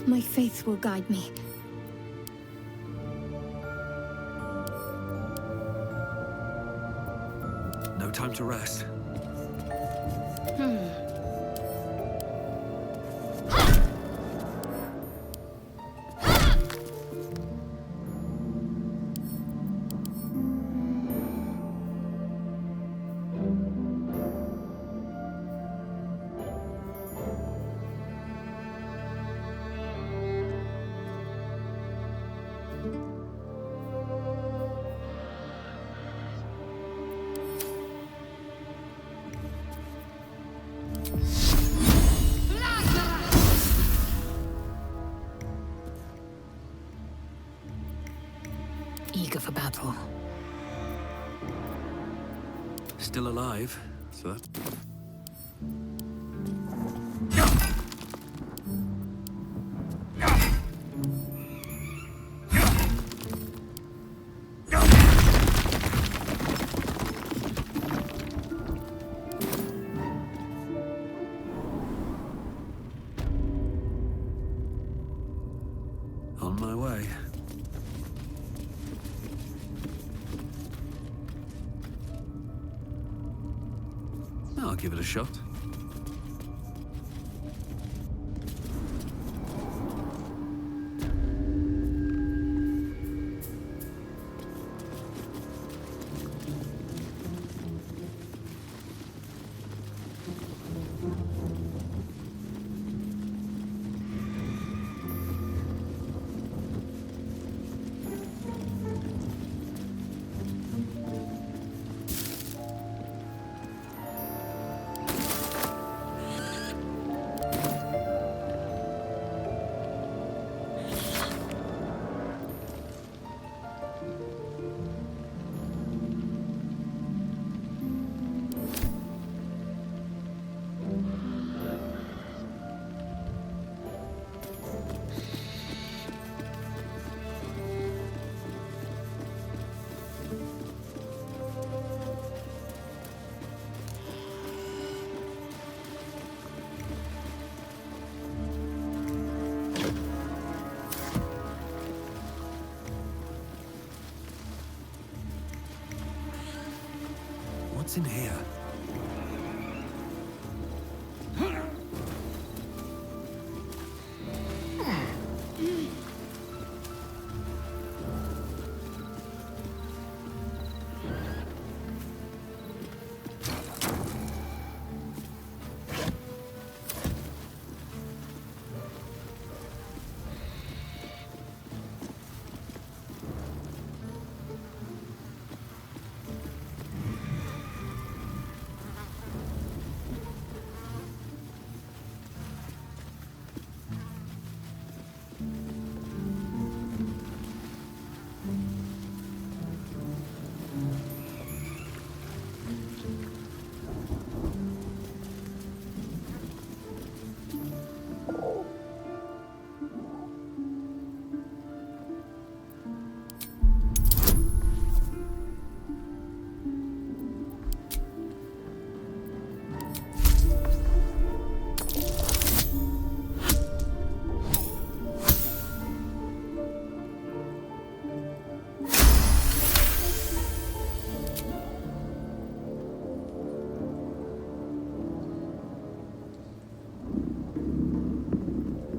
My faith will guide me. No time to rest. Eager for battle. Still alive, so that's... On my way. I'll give it a shot. What's in here?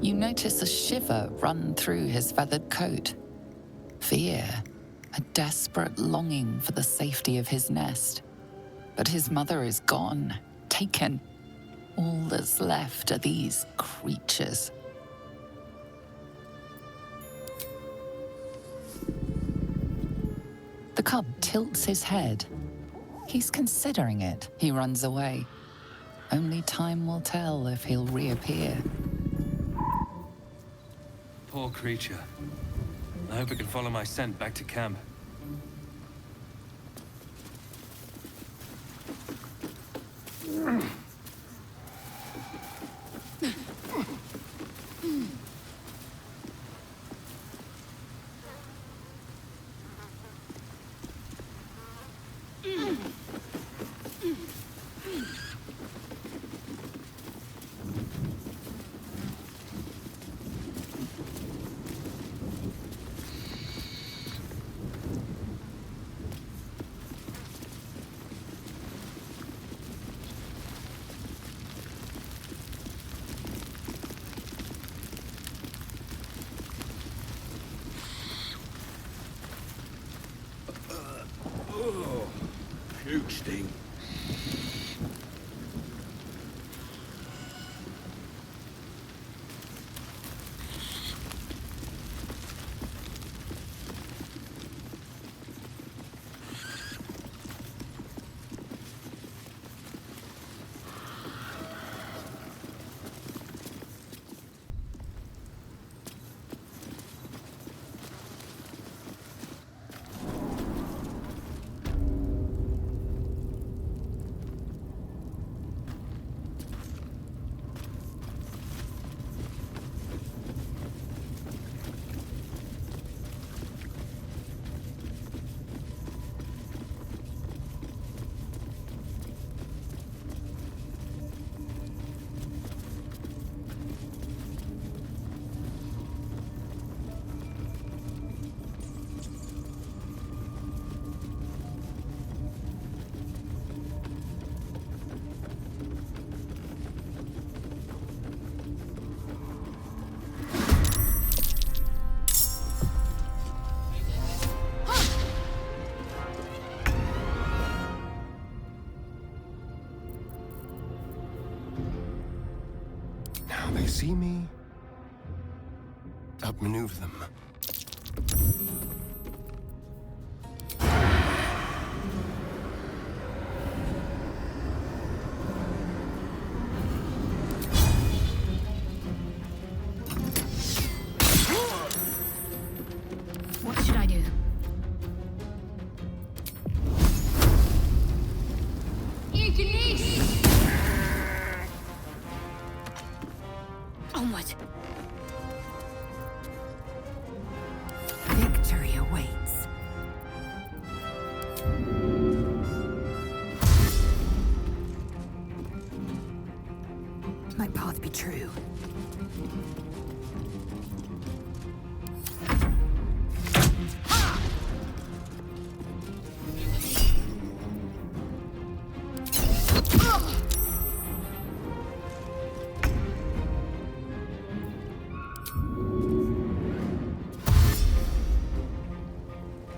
You notice a shiver run through his feathered coat. Fear, a desperate longing for the safety of his nest. But his mother is gone, taken. All that's left are these creatures. The cub tilts his head. He's considering it. He runs away. Only time will tell if he'll reappear. Poor creature. I hope it can follow my scent back to camp. they see me, outmaneuver them. What should I do? Onward. Victory awaits. Might path be true.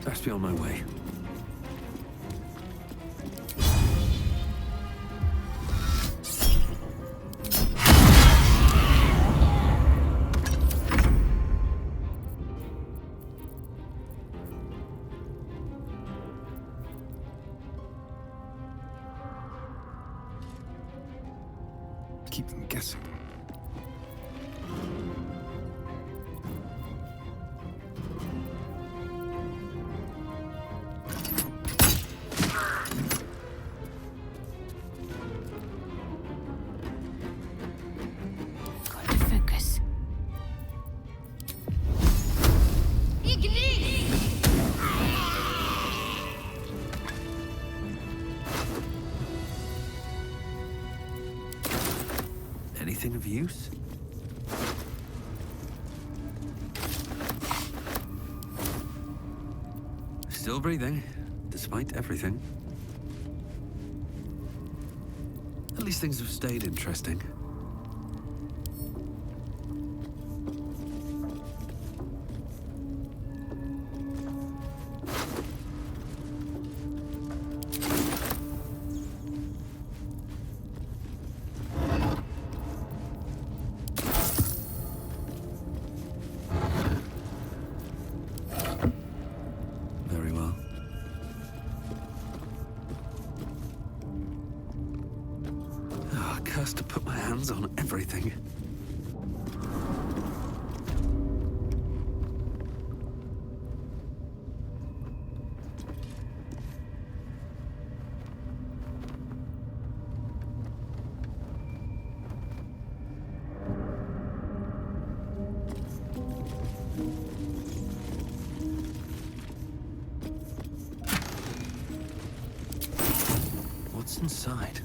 Best be on my way. Keep them guessing. Got to focus. Anything of use? Still breathing, despite everything. At least things have stayed interesting. Very well. Ah, cursed to put my hands on everything. What's inside?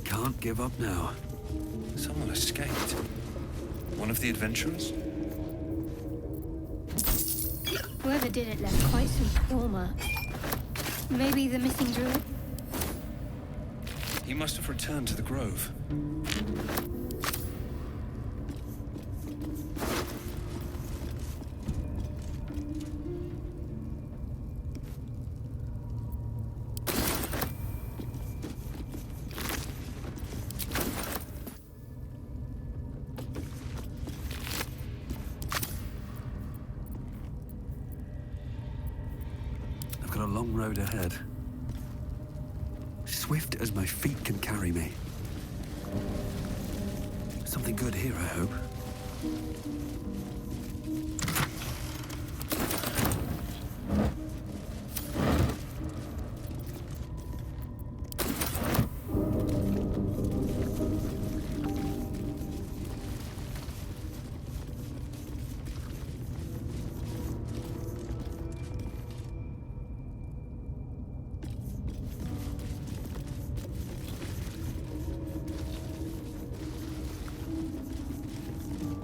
Can't give up now. Someone escaped. One of the adventurers? Whoever did it left quite some claw marks. Maybe the missing druid? He must have returned to the grove. I've got a long road ahead. Swift as my feet can carry me. Something good here, I hope.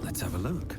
Let's have a look.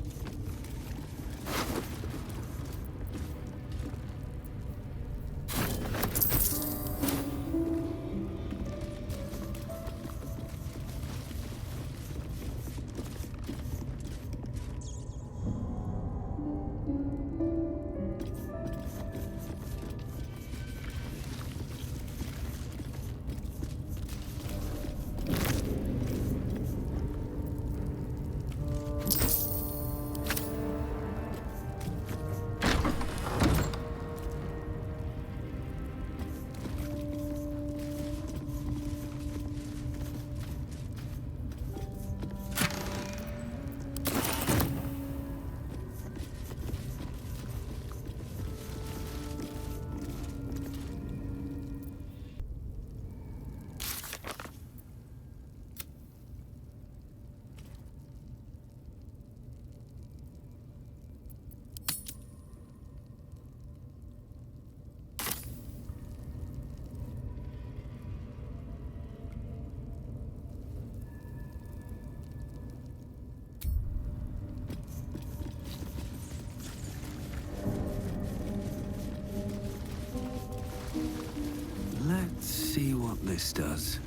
Let's see what this does.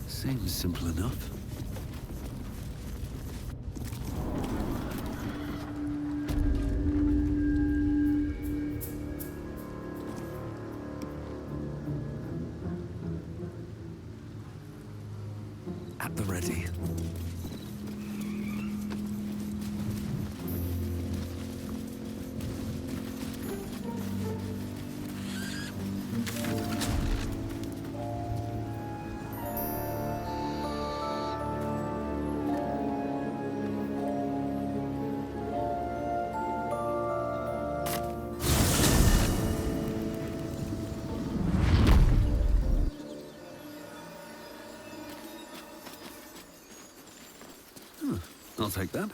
Seems simple enough. At the ready. I'll take that.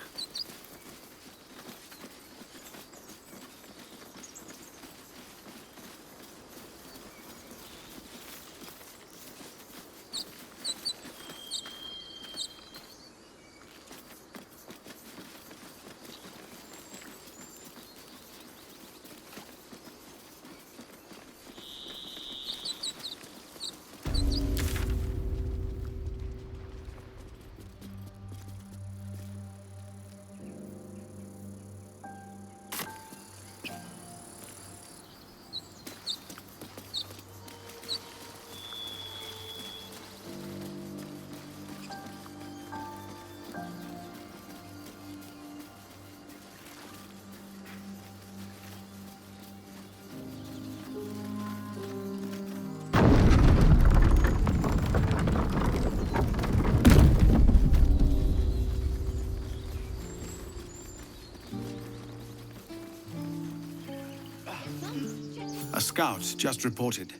A scout just reported.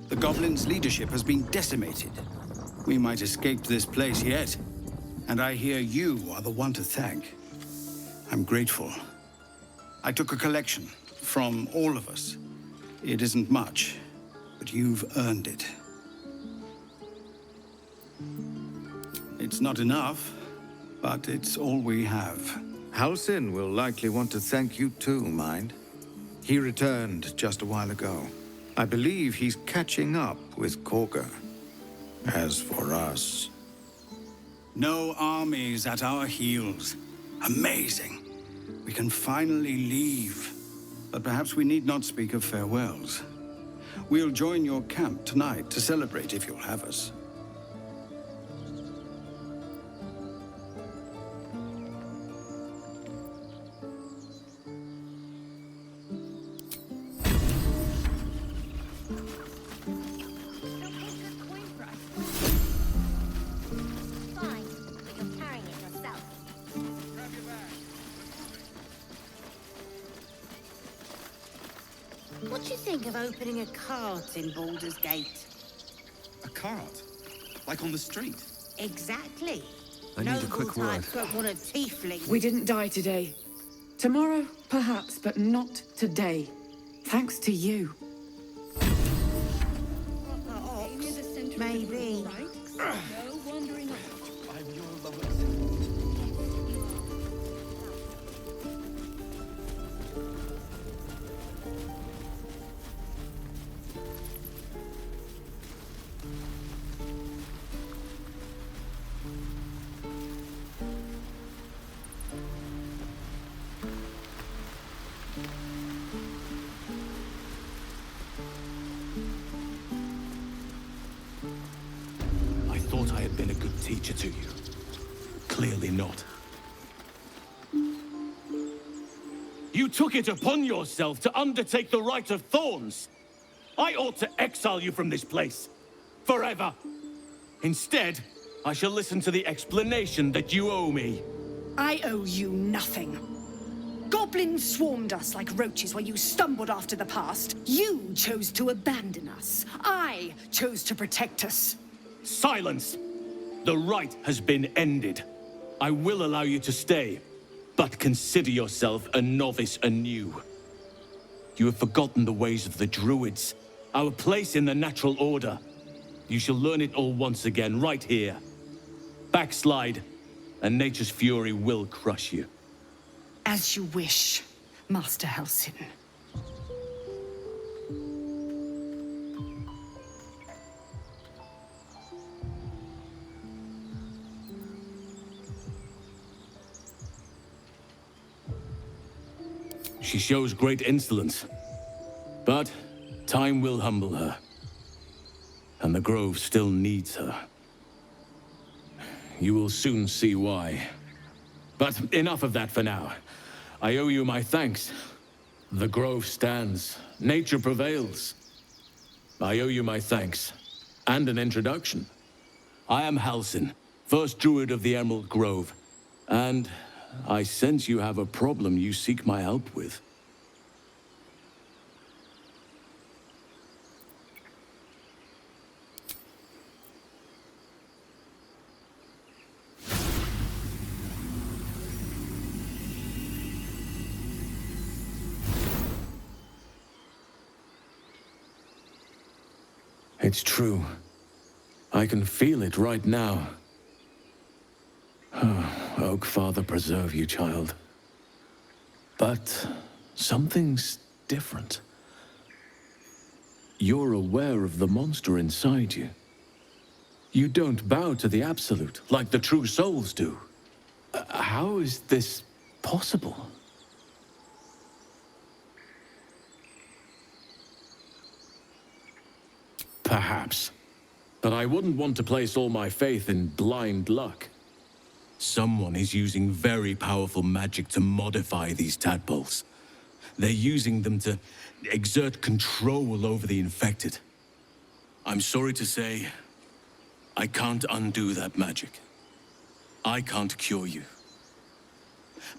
The Goblin's leadership has been decimated. We might escape this place yet. And I hear you are the one to thank. I'm grateful. I took a collection from all of us. It isn't much, but you've earned it. It's not enough, but it's all we have. Halsin will likely want to thank you too, mind. He returned just a while ago. I believe he's catching up with Korga. As for us... No armies at our heels. Amazing. We can finally leave. But perhaps we need not speak of farewells. We'll join your camp tonight to celebrate if you'll have us. What do you think of opening a cart in Baldur's Gate? A cart? Like on the street? Exactly. I need a quick word. Won't want a tiefling. We didn't die today. Tomorrow, perhaps, but not today. Thanks to you. Maybe. I'm your lowest. I thought I had been a good teacher to you. Clearly not. You took it upon yourself to undertake the Rite of Thorns. I ought to exile you from this place. Forever. Instead, I shall listen to the explanation that you owe me. I owe you nothing. Goblins swarmed us like roaches while you stumbled after the past. You chose to abandon us. I chose to protect us. Silence! The rite has been ended. I will allow you to stay, but consider yourself a novice anew. You have forgotten the ways of the Druids, our place in the natural order. You shall learn it all once again, right here. Backslide, and nature's fury will crush you. As you wish, Master Halsin. She shows great insolence, but time will humble her. And the Grove still needs her. You will soon see why. But enough of that for now. I owe you my thanks. The Grove stands. Nature prevails. I owe you my thanks. And an introduction. I am Halsin, first Druid of the Emerald Grove. And I sense you have a problem you seek my help with. It's true. I can feel it right now. Oak Father preserve you, child. But something's different. You're aware of the monster inside you. You don't bow to the Absolute like the true souls do. How is this possible? Perhaps. But I wouldn't want to place all my faith in blind luck. Someone is using very powerful magic to modify these tadpoles. They're using them to exert control over the infected. I'm sorry to say, I can't undo that magic. I can't cure you.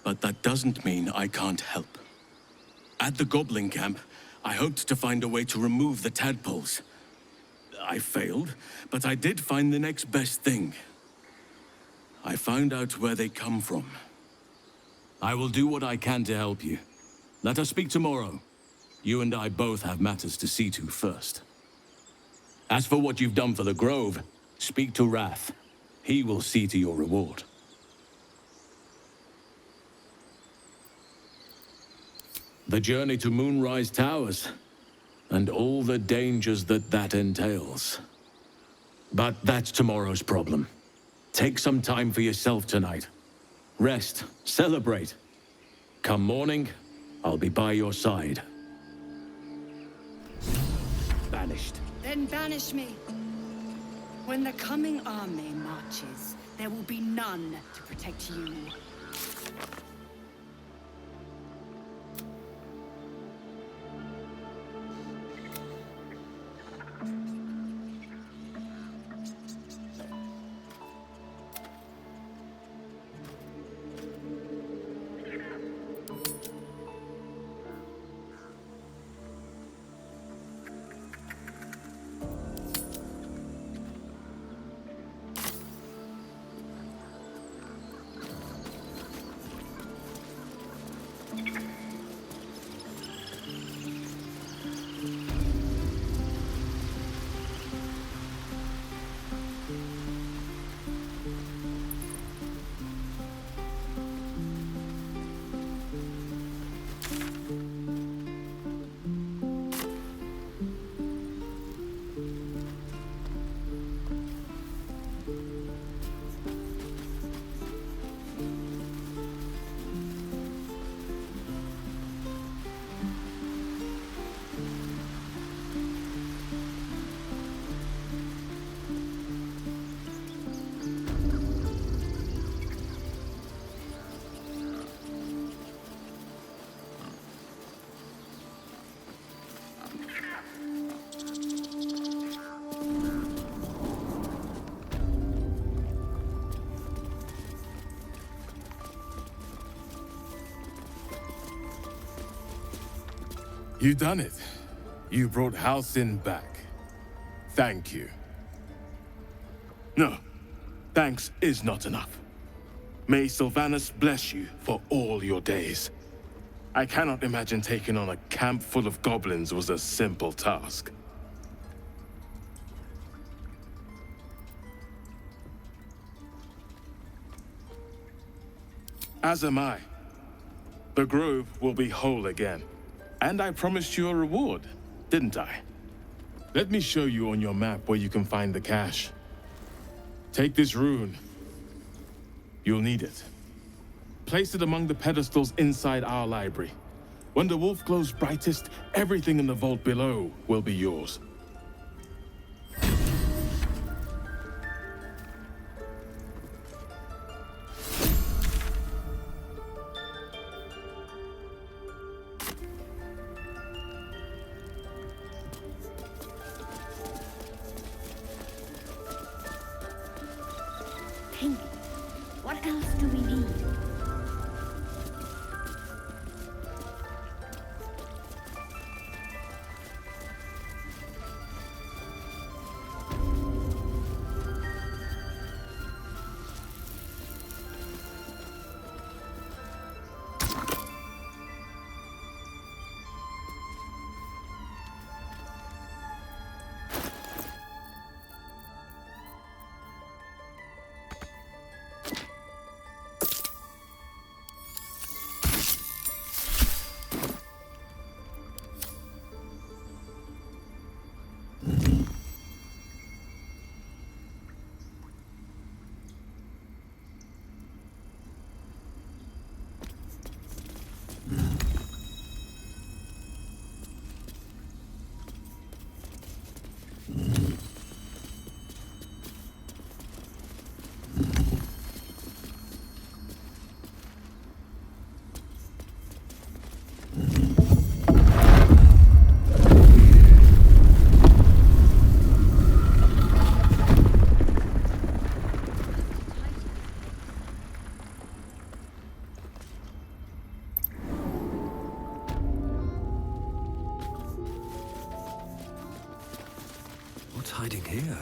But that doesn't mean I can't help. At the Goblin camp, I hoped to find a way to remove the tadpoles. I failed, but I did find the next best thing. I found out where they come from. I will do what I can to help you. Let us speak tomorrow. You and I both have matters to see to first. As for what you've done for the Grove, speak to Wrath. He will see to your reward. The journey to Moonrise Towers, and all the dangers that entails. But that's tomorrow's problem. Take some time for yourself tonight. Rest, celebrate. Come morning, I'll be by your side. Banished. Then banish me. When the coming army marches, there will be none to protect you. You done it. You brought Halsin back. Thank you. No, thanks is not enough. May Sylvanas bless you for all your days. I cannot imagine taking on a camp full of goblins was a simple task. As am I. The Grove will be whole again. And I promised you a reward, didn't I? Let me show you on your map where you can find the cache. Take this rune. You'll need it. Place it among the pedestals inside our library. When the wolf glows brightest, everything in the vault below will be yours. What else do we need? What's hiding here?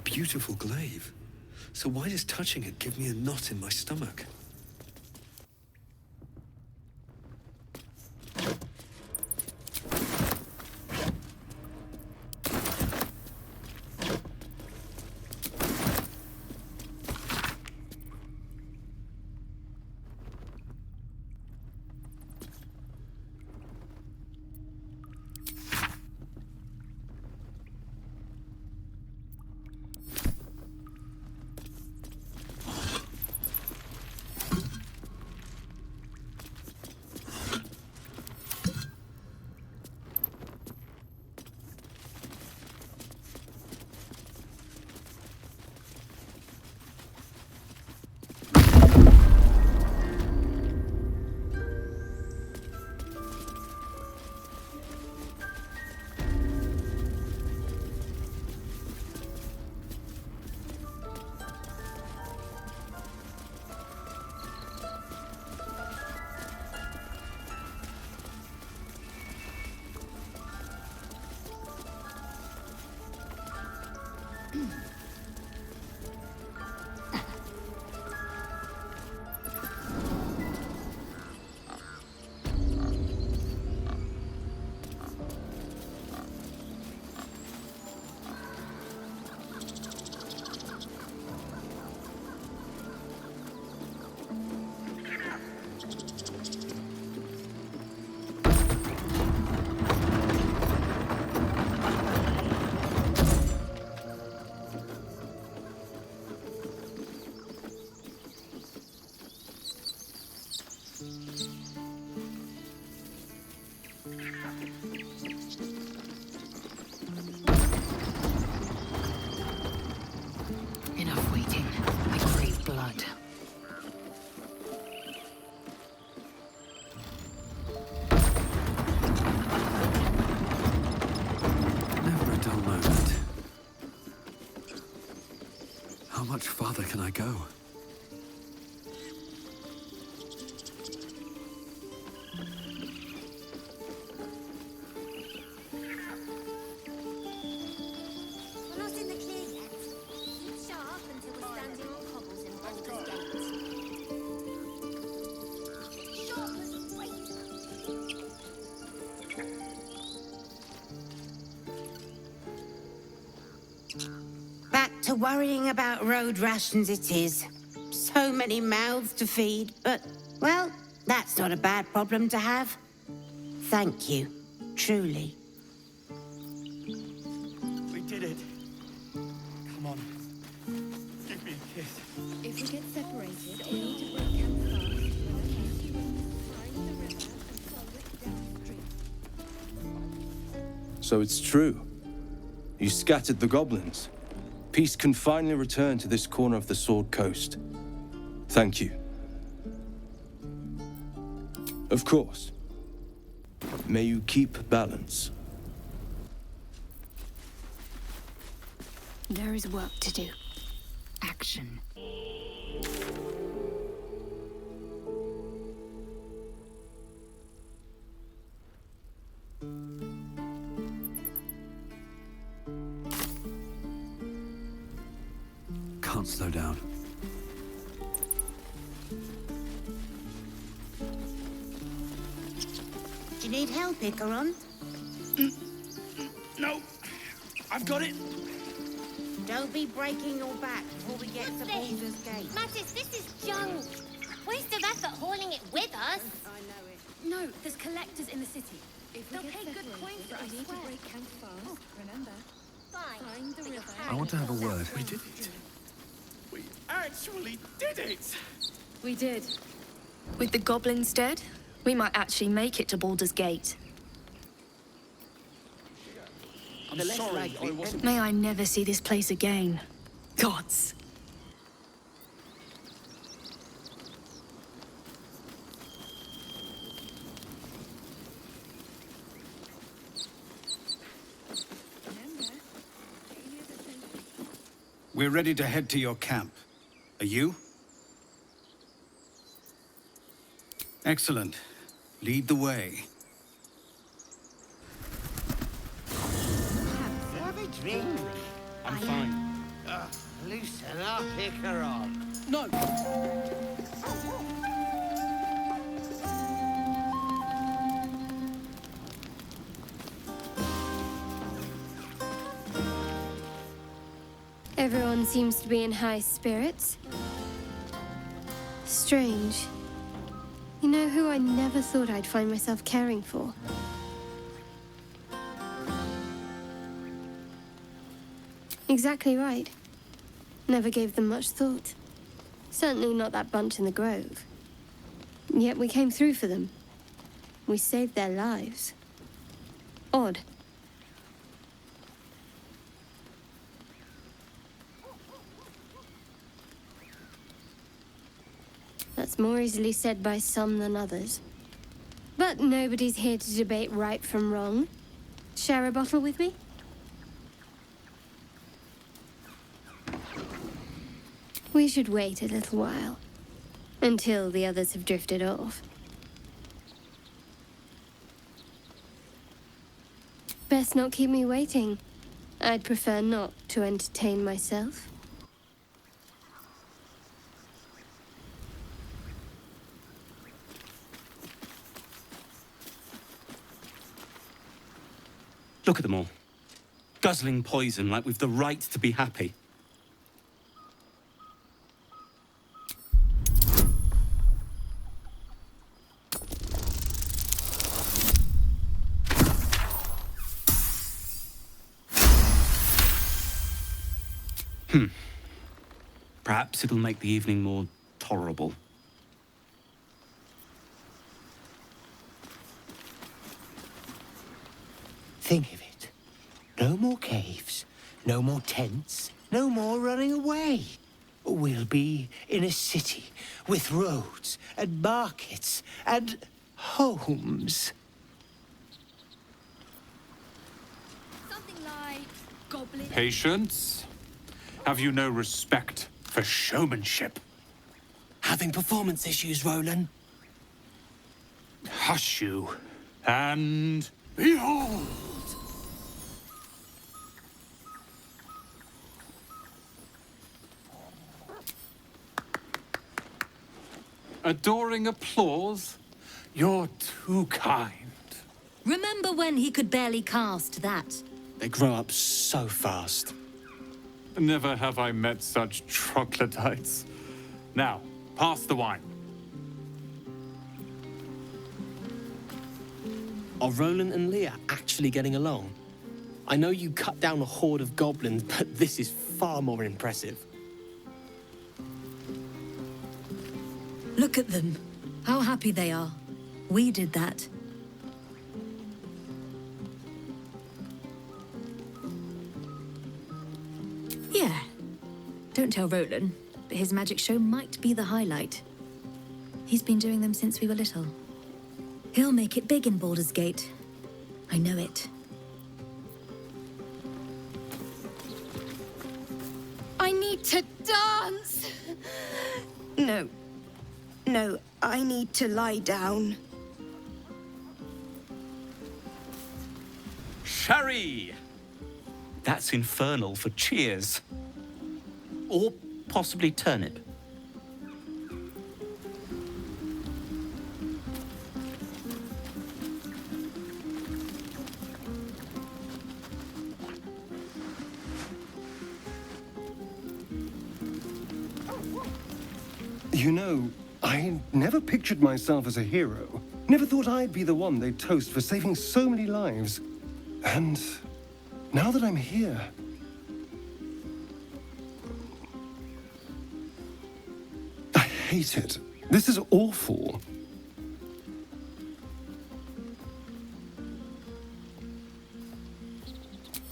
Beautiful glaive. So why does touching it give me a knot in my stomach? Enough waiting. I crave blood. Never a dull moment. How much farther can I go? Back to worrying about road rations it is. So many mouths to feed, but, well, that's not a bad problem to have. Thank you, truly. We did it. Come on. Give me a kiss. If we get separated, I need to break camp fast. Find the river and follow it downstream. So it's true. You scattered the goblins. Peace can finally return to this corner of the Sword Coast. Thank you. Of course. May you keep balance. There is work to do. Action. Can't slow down. Do you need help, Icaron? No, I've got it. Don't be breaking your back before we get to Baldur's Gate. Mattis, this is junk. Waste of effort hauling it with us. I know it. No, there's collectors in the city. If They'll pay good coin for it, I need to swear. break camp fast. Remember, Fine. find the river. I want to have a word. We did it. We actually did it. We did. With the goblins dead, we might actually make it to Baldur's Gate. I'm sorry I wasn't... May I never see this place again. Gods. We're ready to head to your camp. Are you? Excellent. Lead the way. Have a drink. I'm fine. Loosen up, Icaron. No! Everyone seems to be in high spirits. Strange. You know who I never thought I'd find myself caring for? Exactly right. Never gave them much thought. Certainly not that bunch in the grove. Yet we came through for them. We saved their lives. Odd. That's more easily said by some than others. But nobody's here to debate right from wrong. Share a bottle with me? We should wait a little while. Until the others have drifted off. Best not keep me waiting. I'd prefer not to entertain myself. Look at them all. Guzzling poison like we've the right to be happy. Perhaps it'll make the evening more tolerable. Think of it. No more caves, no more tents, no more running away. We'll be in a city with roads and markets and homes. Something like Goblin. Patience? Have you no respect for showmanship? Having performance issues, Roland? Hush you, and behold! Adoring applause? You're too kind. Remember when he could barely cast that? They grow up so fast. Never have I met such troglodytes. Now, pass the wine. Are Roland and Leah actually getting along? I know you cut down a horde of goblins, but this is far more impressive. Look at them. How happy they are. We did that. Yeah. Don't tell Roland, but his magic show might be the highlight. He's been doing them since we were little. He'll make it big in Baldur's Gate. I know it. I need to dance! No. No, I need to lie down. Sherry! That's infernal for cheers. Or possibly turnip. You know, I never pictured myself as a hero. Never thought I'd be the one they'd toast for saving so many lives. And now that I'm here... I hate it. This is awful.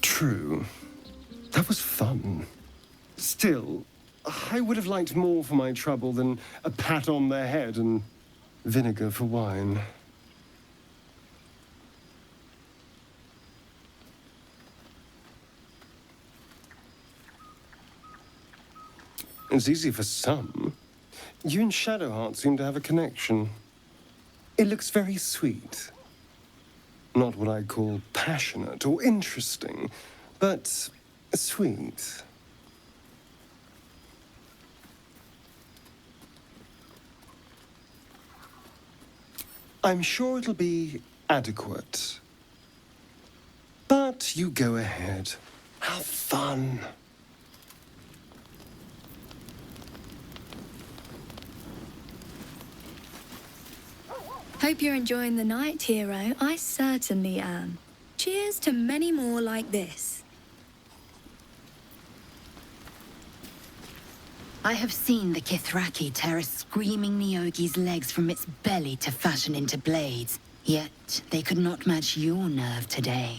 True. That was fun. Still, I would have liked more for my trouble than a pat on the head and vinegar for wine. It's easy for some. You and Shadowheart seem to have a connection. It looks very sweet. Not what I'd call passionate or interesting, but sweet. I'm sure it'll be adequate. But you go ahead. Have fun. Hope you're enjoying the night, hero. I certainly am. Cheers to many more like this. I have seen the Githyanki tear a screaming Neogi's legs from its belly to fashion into blades. Yet they could not match your nerve today.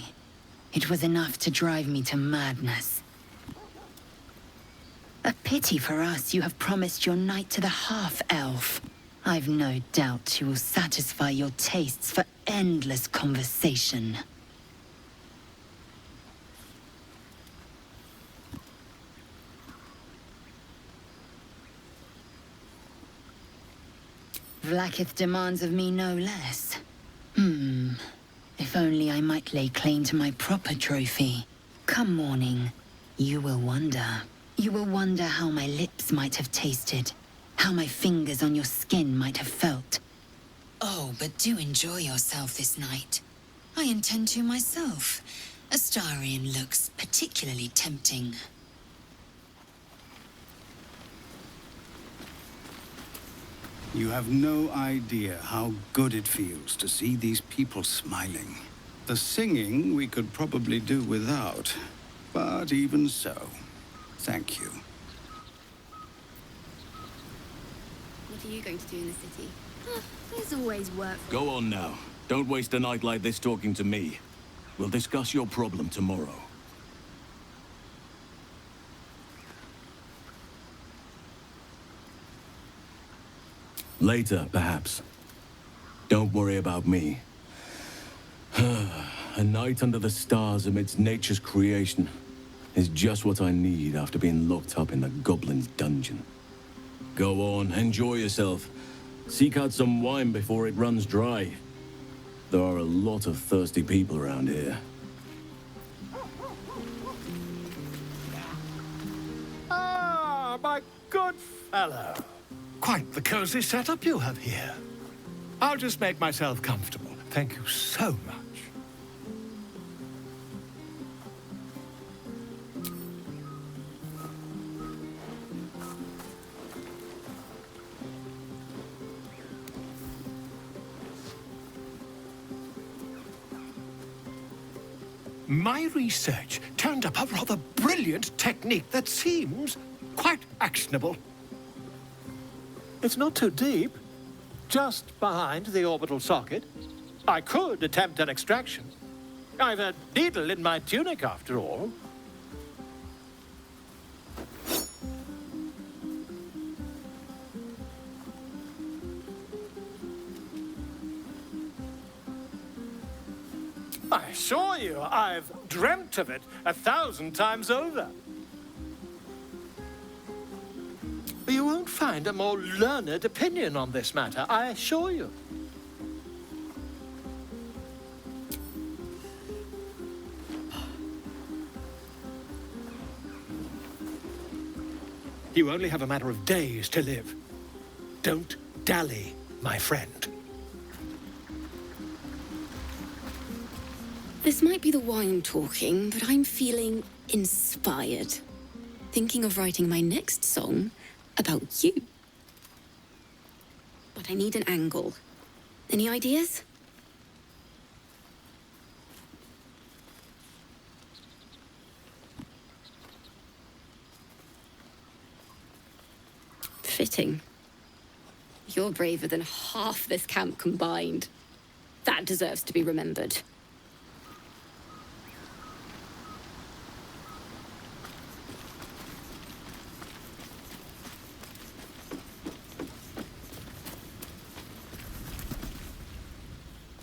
It was enough to drive me to madness. A pity for us you have promised your night to the half-elf. I've no doubt she will satisfy your tastes for endless conversation. Vlaakith demands of me no less. If only I might lay claim to my proper trophy. Come morning, you will wonder. You will wonder how my lips might have tasted. How my fingers on your skin might have felt. Oh, but do enjoy yourself this night. I intend to myself. Astarion looks particularly tempting. You have no idea how good it feels to see these people smiling. The singing we could probably do without, but even so, thank you. What are you going to do in the city? There's always work. Go on now. Don't waste a night like this talking to me. We'll discuss your problem tomorrow. Later, perhaps. Don't worry about me. A night under the stars amidst nature's creation is just what I need after being locked up in the Goblin's dungeon. Go on, enjoy yourself. Seek out some wine before it runs dry. There are a lot of thirsty people around here. Ah, my good fellow. Quite the cozy setup you have here. I'll just make myself comfortable. Thank you so much. My research turned up a rather brilliant technique that seems quite actionable. It's not too deep. Just behind the orbital socket. I could attempt an extraction. I've a needle in my tunic, after all. I assure you, I've dreamt of it 1,000 times over. You won't find a more learned opinion on this matter, I assure you. You only have a matter of days to live. Don't dally, my friend. This might be the wine talking, but I'm feeling inspired. Thinking of writing my next song about you. But I need an angle. Any ideas? Fitting. You're braver than half this camp combined. That deserves to be remembered.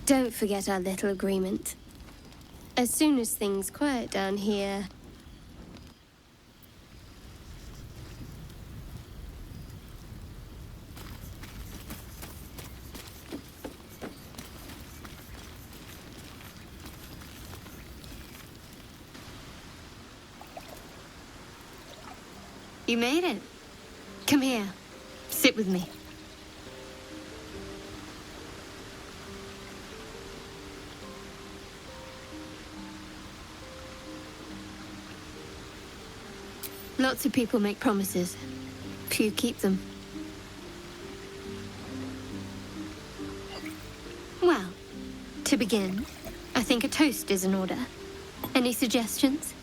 Don't forget our little agreement. As soon as things quiet down here, You made it. Come here. Sit with me. Lots of people make promises. Few keep them. Well, to begin, I think a toast is in order. Any suggestions?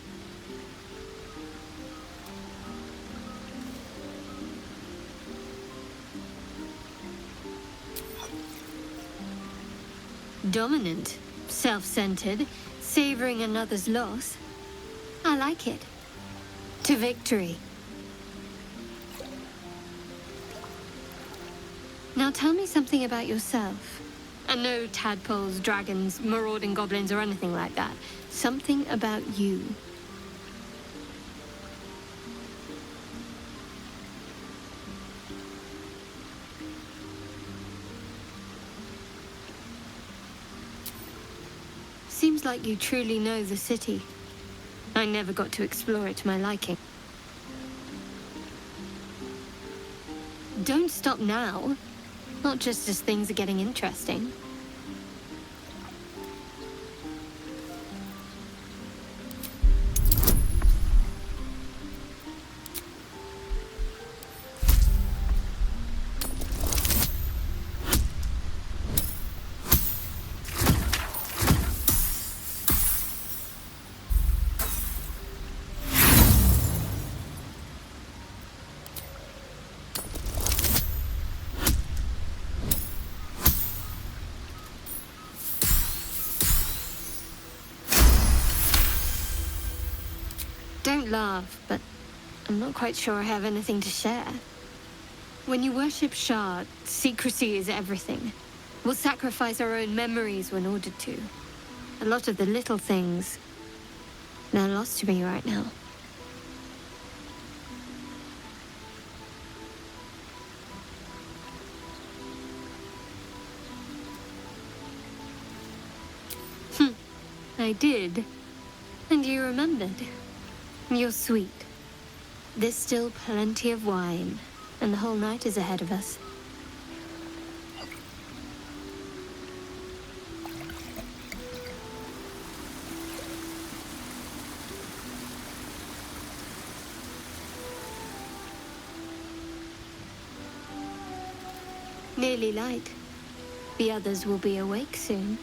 Dominant, self-centered, savoring another's loss. I like it. To victory. Now tell me something about yourself. And no tadpoles, dragons, marauding goblins, or anything like that. Something about you. Seems like you truly know the city. I never got to explore it to my liking. Don't stop now. Not just as things are getting interesting. Don't laugh, but I'm not quite sure I have anything to share. When you worship Shard, secrecy is everything. We'll sacrifice our own memories when ordered to. A lot of the little things, they're lost to me right now. I did. And you remembered. You're sweet. There's still plenty of wine, and the whole night is ahead of us. Nearly light. The others will be awake soon.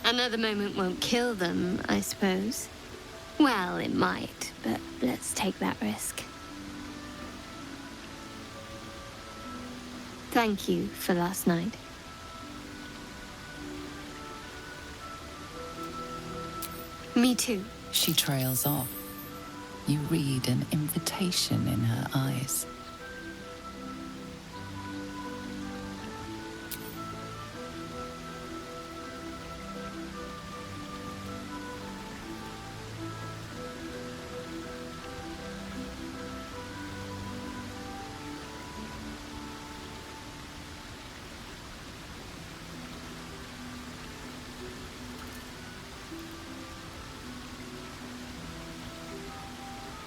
Another moment won't kill them, I suppose. Well, it might, but let's take that risk. Thank you for last night. Me too. She trails off. You read an invitation in her eyes.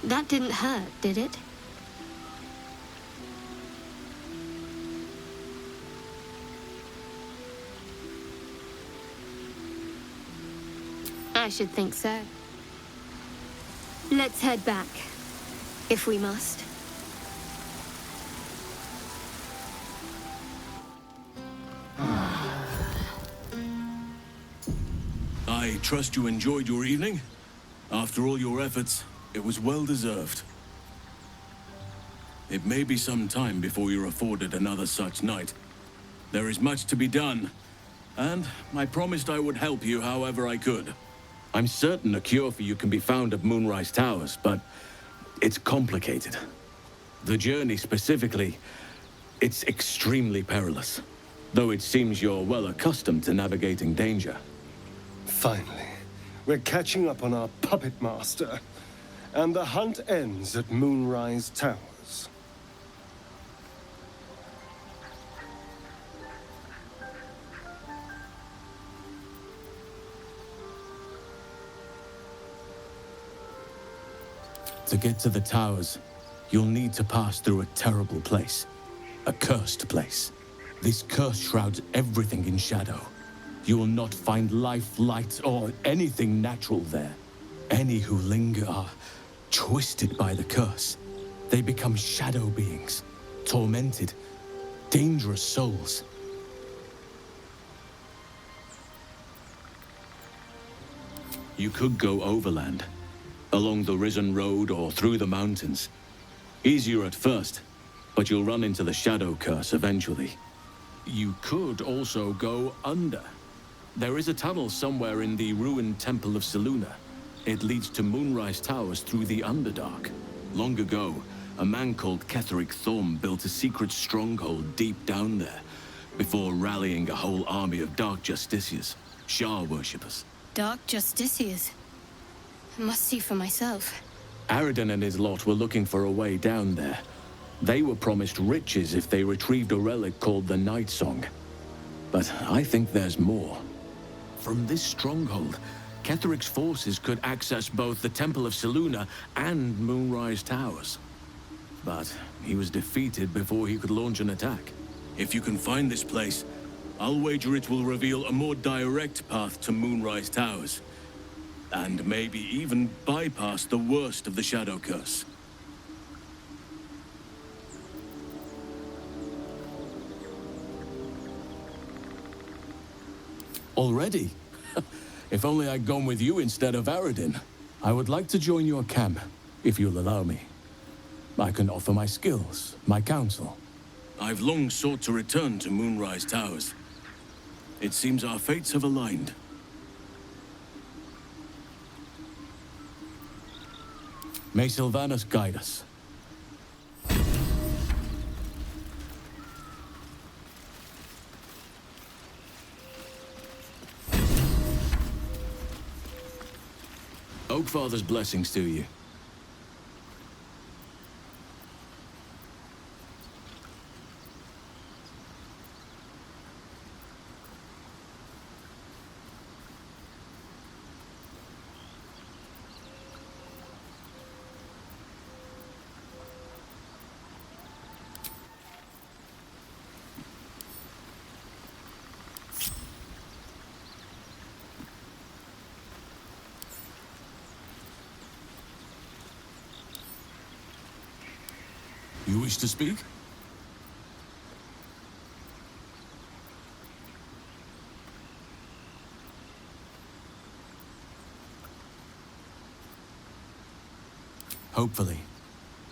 That didn't hurt, did it? I should think so. Let's head back, if we must. I trust you enjoyed your evening. After all your efforts, it was well deserved. It may be some time before you're afforded another such night. There is much to be done, and I promised I would help you however I could. I'm certain a cure for you can be found at Moonrise Towers, but it's complicated. The journey specifically, it's extremely perilous, though it seems you're well accustomed to navigating danger. Finally, we're catching up on our puppet master. And the hunt ends at Moonrise Towers. To get to the towers, you'll need to pass through a terrible place. A cursed place. This curse shrouds everything in shadow. You will not find life, light, or anything natural there. Any who linger are twisted by the curse. They become shadow beings, tormented, dangerous souls. You could go overland, along the Risen Road or through the mountains. Easier at first, but you'll run into the shadow curse eventually. You could also go under. There is a tunnel somewhere in the ruined Temple of Selûne. It leads to Moonrise Towers through the Underdark. Long ago, a man called Ketheric Thorm built a secret stronghold deep down there, before rallying a whole army of Dark Justiciars, Shah worshippers. Dark Justiciars. I must see for myself. Aradin and his lot were looking for a way down there. They were promised riches if they retrieved a relic called the Nightsong. But I think there's more. From this stronghold, Ketheric's forces could access both the Temple of Selûne and Moonrise Towers. But he was defeated before he could launch an attack. If you can find this place, I'll wager it will reveal a more direct path to Moonrise Towers. And maybe even bypass the worst of the Shadow Curse. Already? If only I'd gone with you instead of Aradin. I would like to join your camp, if you'll allow me. I can offer my skills, my counsel. I've long sought to return to Moonrise Towers. It seems our fates have aligned. May Sylvanas guide us. Oakfather's blessings to you. You wish to speak? Hopefully.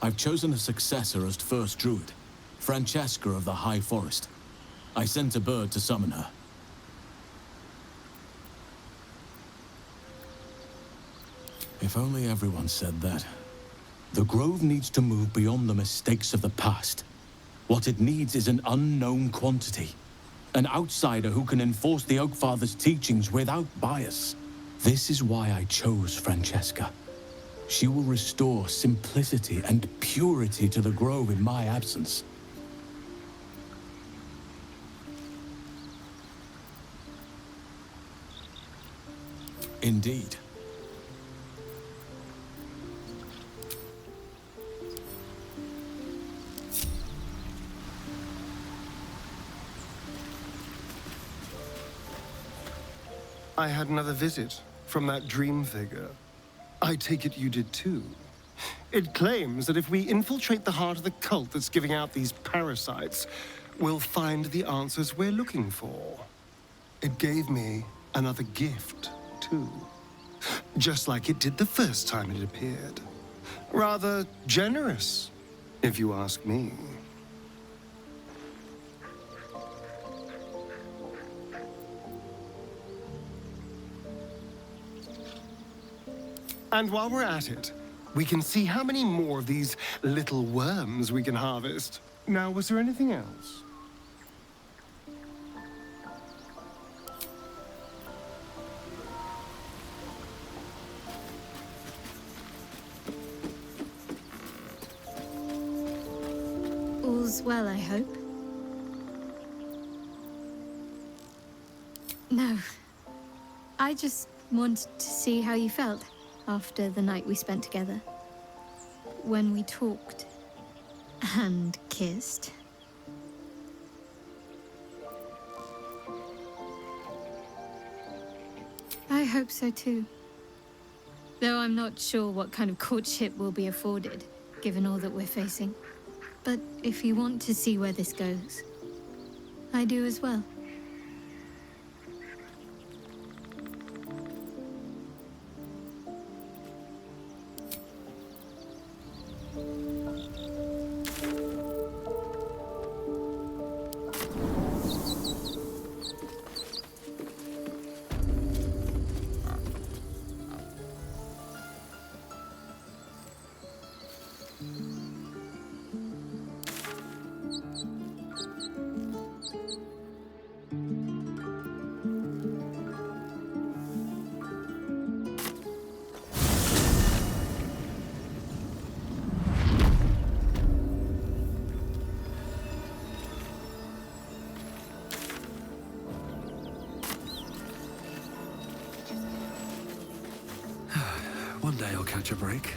I've chosen a successor as first Druid, Francesca of the High Forest. I sent a bird to summon her. If only everyone said that. The Grove needs to move beyond the mistakes of the past. What it needs is an unknown quantity. An outsider who can enforce the Oakfather's teachings without bias. This is why I chose Francesca. She will restore simplicity and purity to the Grove in my absence. Indeed. I had another visit from that dream figure. I take it you did too. It claims that if we infiltrate the heart of the cult that's giving out these parasites, we'll find the answers we're looking for. It gave me another gift, too. Just like it did the first time it appeared. Rather generous, if you ask me. And while we're at it, we can see how many more of these little worms we can harvest. Now, was there anything else? All's well, I hope. No. I just wanted to see how you felt after the night we spent together. when we talked and kissed. I hope so too. Though I'm not sure what kind of courtship will be afforded, given all that we're facing. But if you want to see where this goes, I do as well. One day I'll catch a break.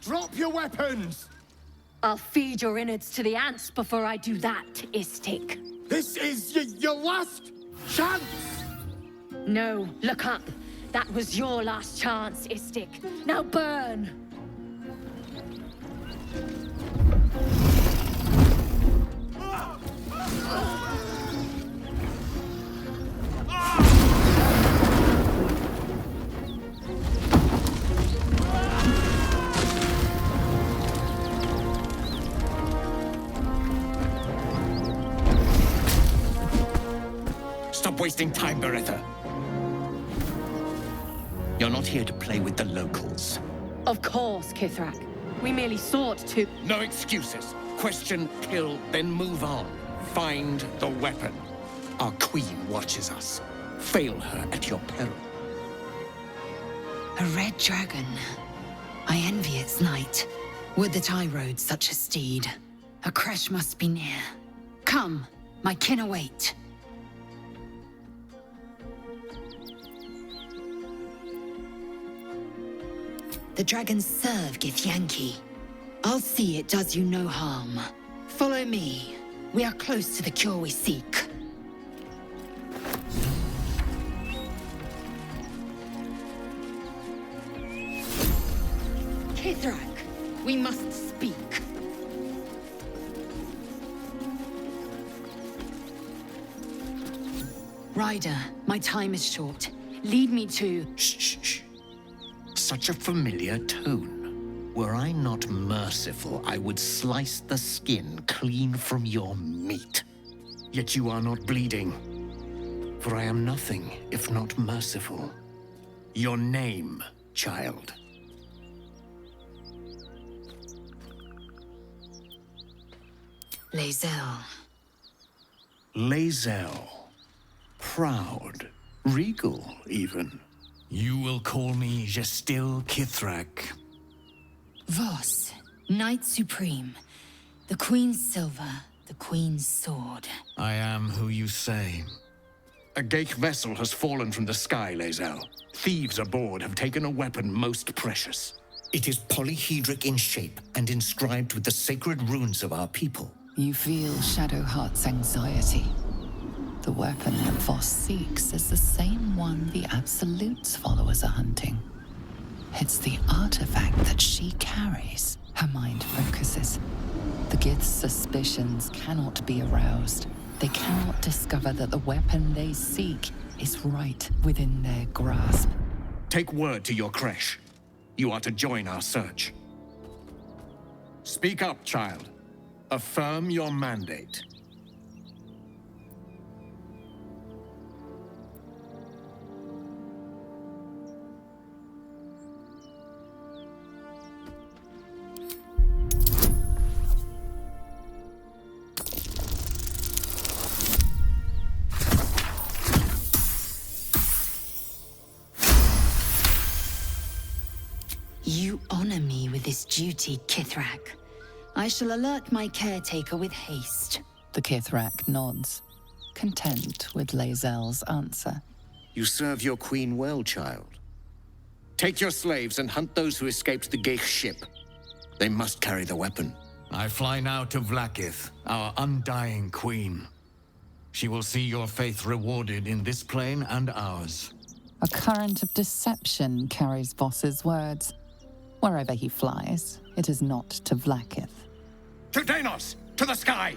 Drop your weapons! I'll feed your innards to the ants before I do that, Istik. This is your last chance! No, look up. That was your last chance, Istik. Now burn! Stop wasting time, Beretha. You're not here to play with the locals. Of course, Kithrak. We merely sought to... No excuses. Question, kill, then move on. Find the weapon. Our queen watches us. Fail her at your peril. A red dragon. I envy its light. Would that I rode such a steed. A Creche must be near. Come, my kin await. The dragons serve Githyanki. I'll see it does you no harm. Follow me. We are close to the cure we seek. Kithrak, we must speak. Ryder, my time is short. Lead me to... Shh. Such a familiar tone. Were I not merciful, I would slice the skin clean from your meat. Yet you are not bleeding. For I am nothing if not merciful. Your name, child. Lae'zel. Lae'zel. Proud. Regal, even. You will call me Gestil Kithrak. Voss, Knight Supreme. The Queen's silver, the Queen's sword. I am who you say. A Gekh vessel has fallen from the sky, Lae'zel. Thieves aboard have taken a weapon most precious. It is polyhedric in shape and inscribed with the sacred runes of our people. You feel Shadowheart's anxiety. The weapon that Voss seeks is the same one the Absolute's followers are hunting. It's the artifact that she carries. Her mind focuses. The Gith's suspicions cannot be aroused. They cannot discover that the weapon they seek is right within their grasp. Take word to your Creche. You are to join our search. Speak up, child. Affirm your mandate. You honor me with this duty, Kithrak. I shall alert my caretaker with haste. The Kithrak nods, content with Lae'zel's answer. You serve your queen well, child. Take your slaves and hunt those who escaped the Gekh ship. They must carry the weapon. I fly now to Vlaakith, our undying queen. She will see your faith rewarded in this plane and ours. A current of deception carries Voss's words. Wherever he flies, it is not to Vlaakith. To Danos! To the sky!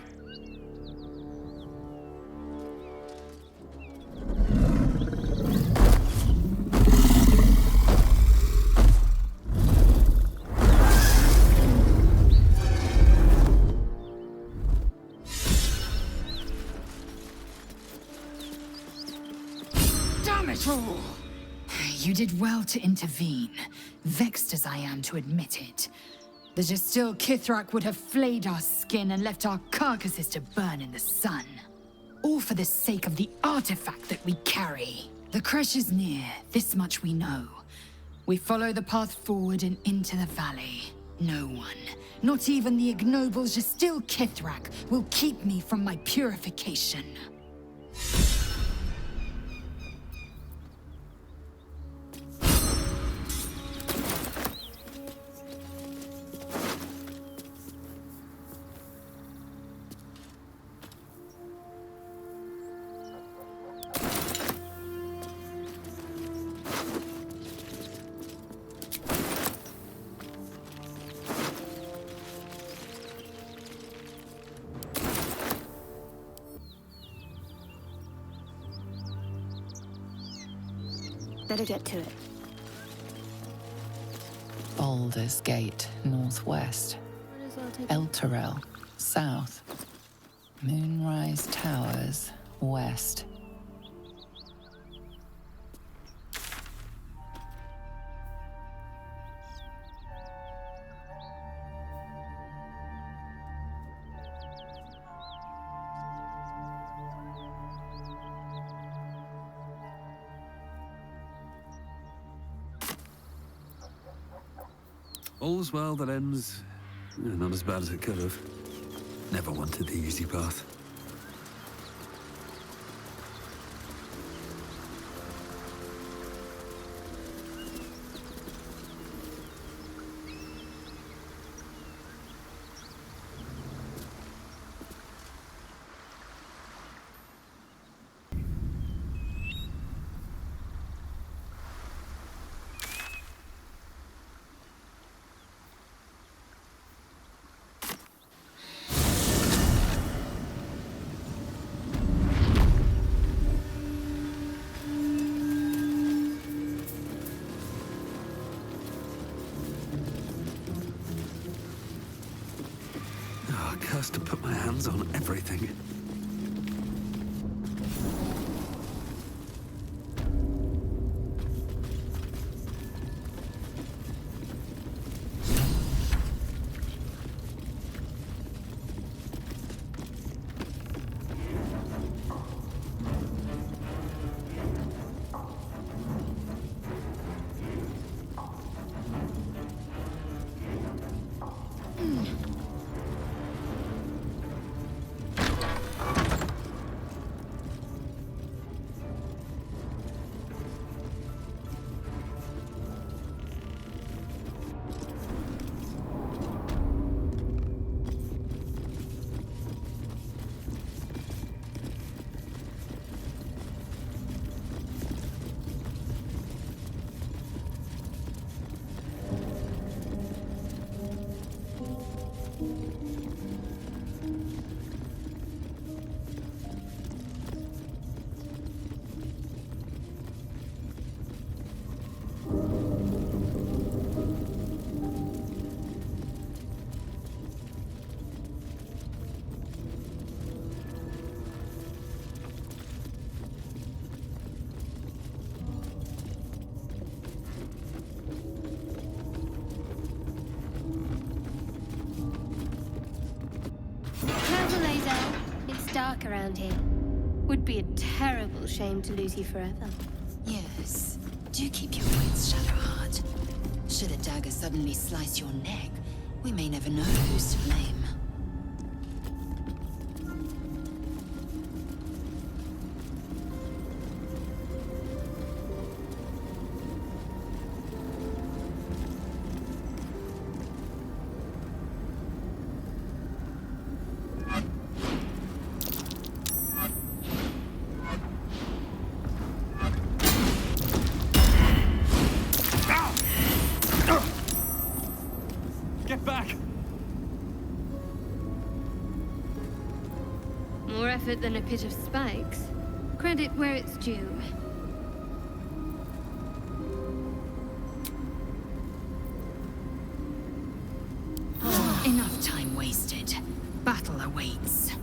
Damn it all! You did well to intervene, vexed as I am to admit it. The Gestil Kithrak would have flayed our skin and left our carcasses to burn in the sun. All for the sake of the artifact that we carry. The Creche is near, this much we know. We follow the path forward and into the valley. No one, not even the ignoble Gestil Kithrak, will keep me from my purification. Better get to it. Baldur's Gate, northwest. Elturel, south. Moonrise Towers, west. All's well that ends not as bad as it could have. Never wanted the easy path. Cursed to put my hands on everything. Dark around here. Would be a terrible shame to lose you forever. Yes. Do keep your wits, Shadowheart. Should a dagger suddenly slice your neck, we may never know who's to blame. More effort than a pit of spikes. Credit where it's due. Enough time wasted. Battle awaits.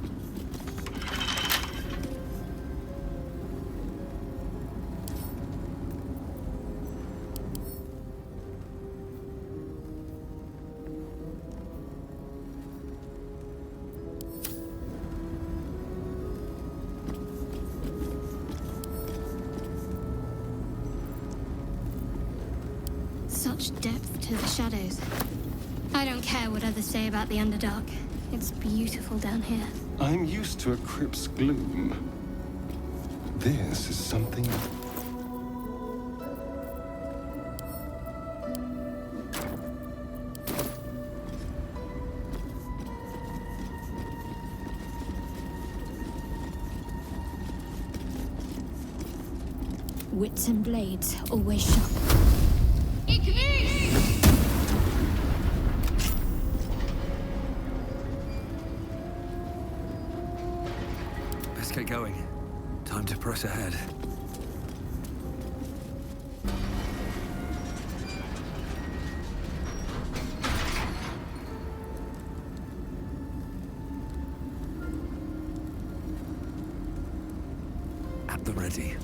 Such depth to the shadows. I don't care what others say about the Underdark. It's beautiful down here. I'm used to a crypt's gloom. This is something... Wits and blades, always sharp. Let's get going. Time to press ahead. At the ready.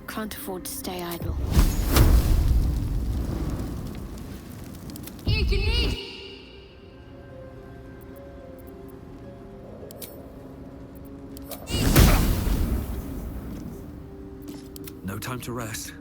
Can't afford to stay idle. No time to rest.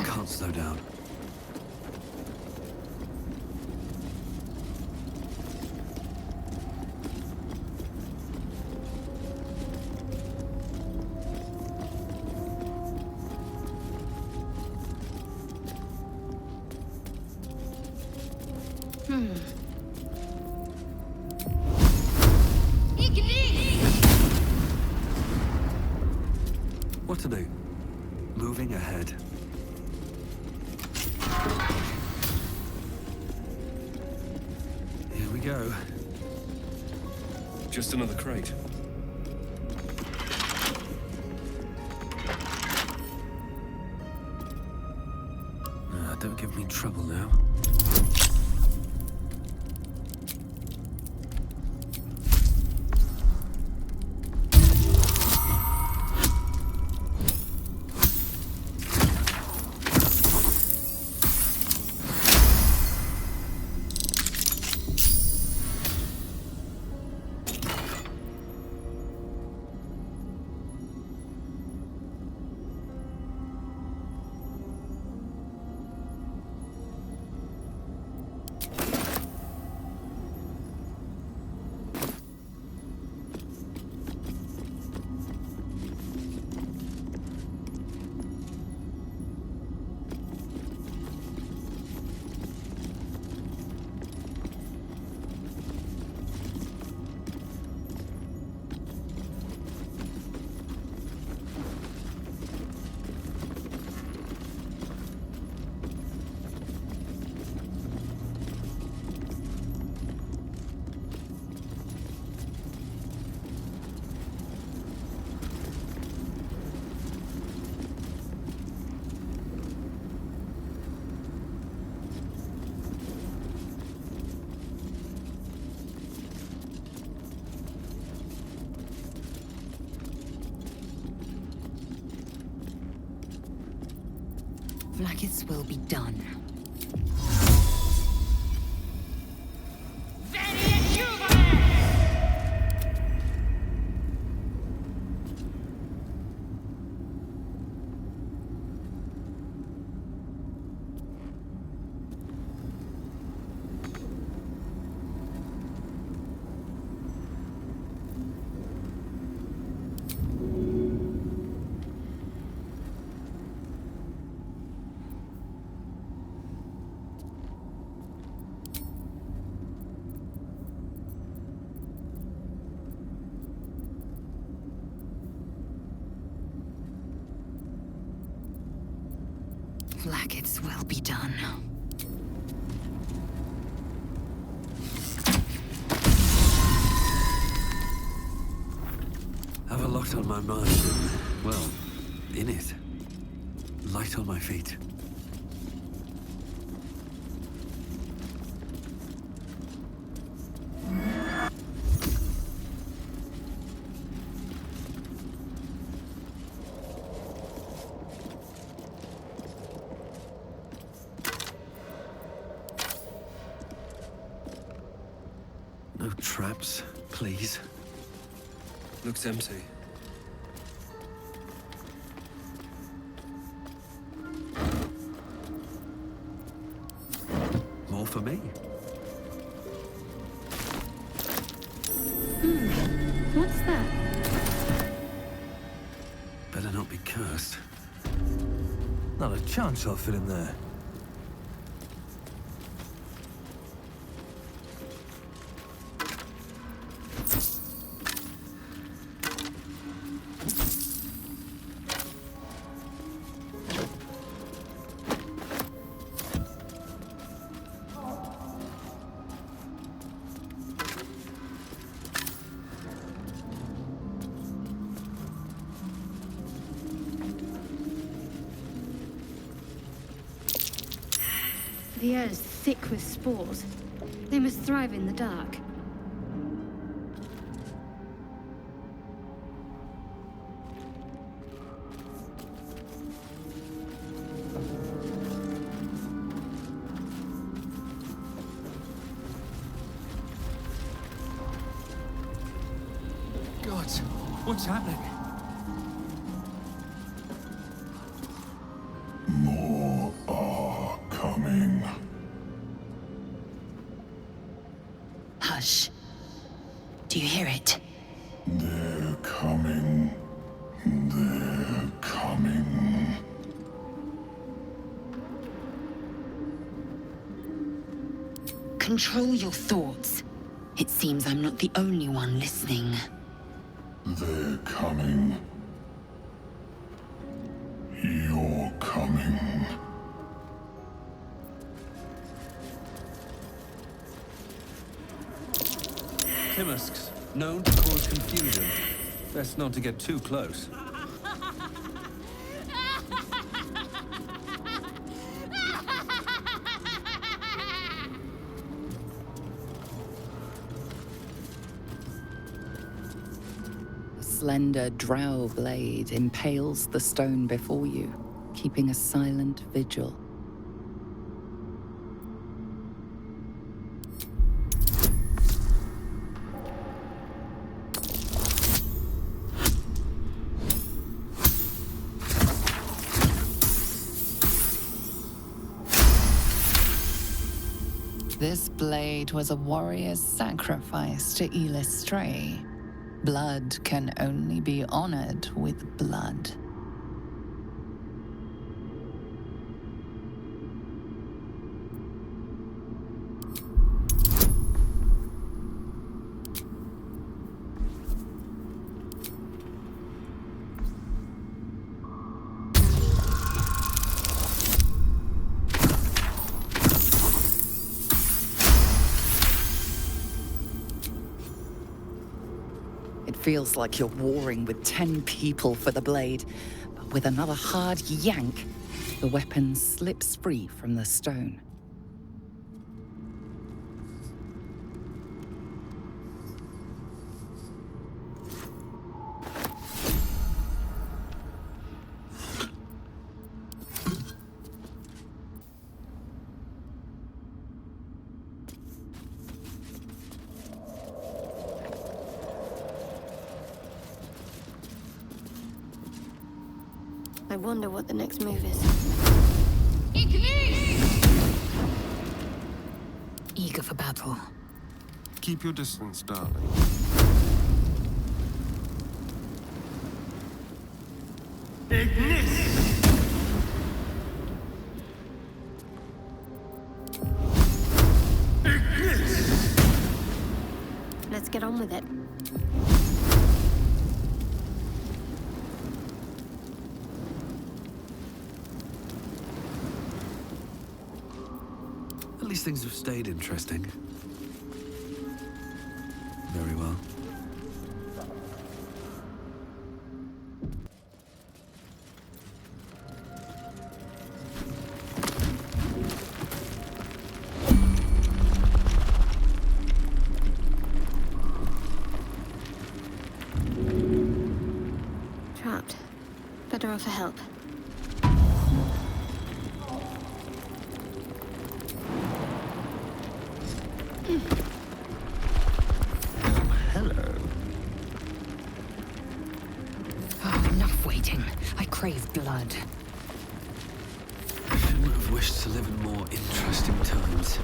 Can't slow down. What to do? Moving ahead. Here we go. Just another crate. Don't give me trouble now. Blacketh's will be done. Blacketh's will be done. Have a lot on my mind and, well, in it. Light on my feet. No traps, please. Looks empty. More for me. What's that? Better not be cursed. Not a chance I'll fit in there. The air is thick with spores. They must thrive in the dark. God, what's happening? More are coming. Hush. Do you hear it? They're coming. They're coming. Control your thoughts. It seems I'm not the only one listening. They're coming. You're coming. Timusks, known to cause confusion. Best not to get too close. A slender drow blade impales the stone before you, keeping a silent vigil. This blade was a warrior's sacrifice to Elistray. Blood can only be honored with blood. Feels like you're warring with 10 people for the blade, but with another hard yank, the weapon slips free from the stone. I wonder what the next move is. Eager for battle. Keep your distance, darling. Let's get on with it. At least things have stayed interesting. Very well. Trapped. Better offer help. Oh, enough waiting. I crave blood. I shouldn't have wished to live in more interesting times.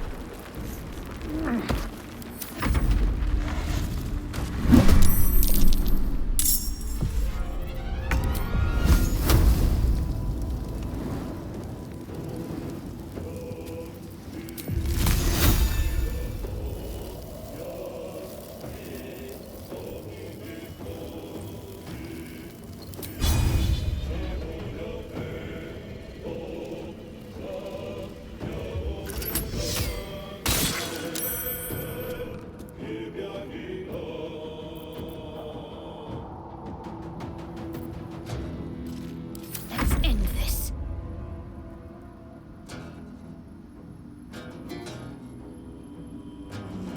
Let's end this.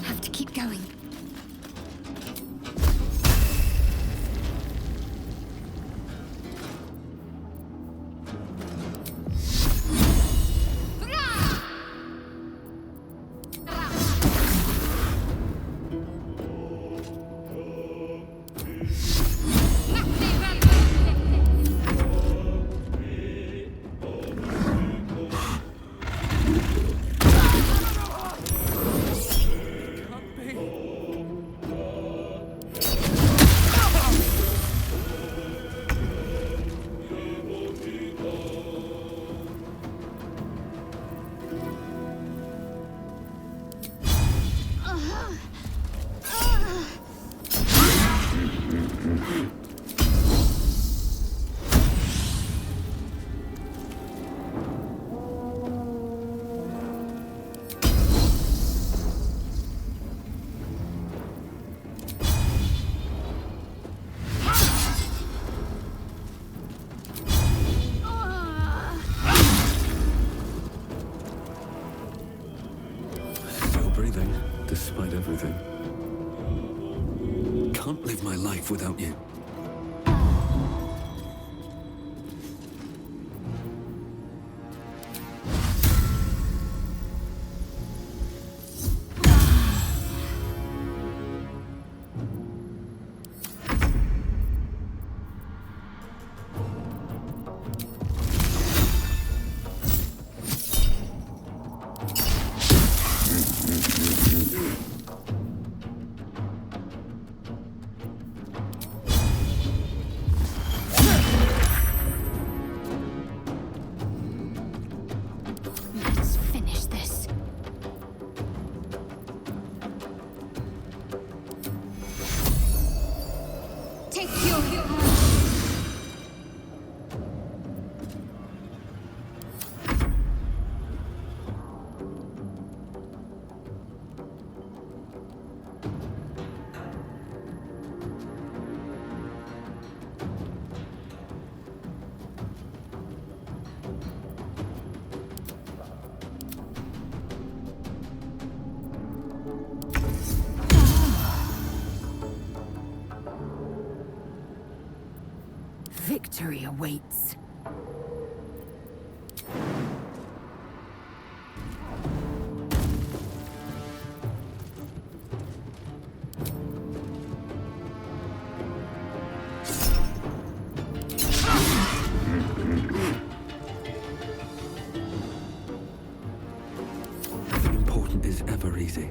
Have to keep going. Despite everything. Can't live my life without you. Victory awaits. is ever easy.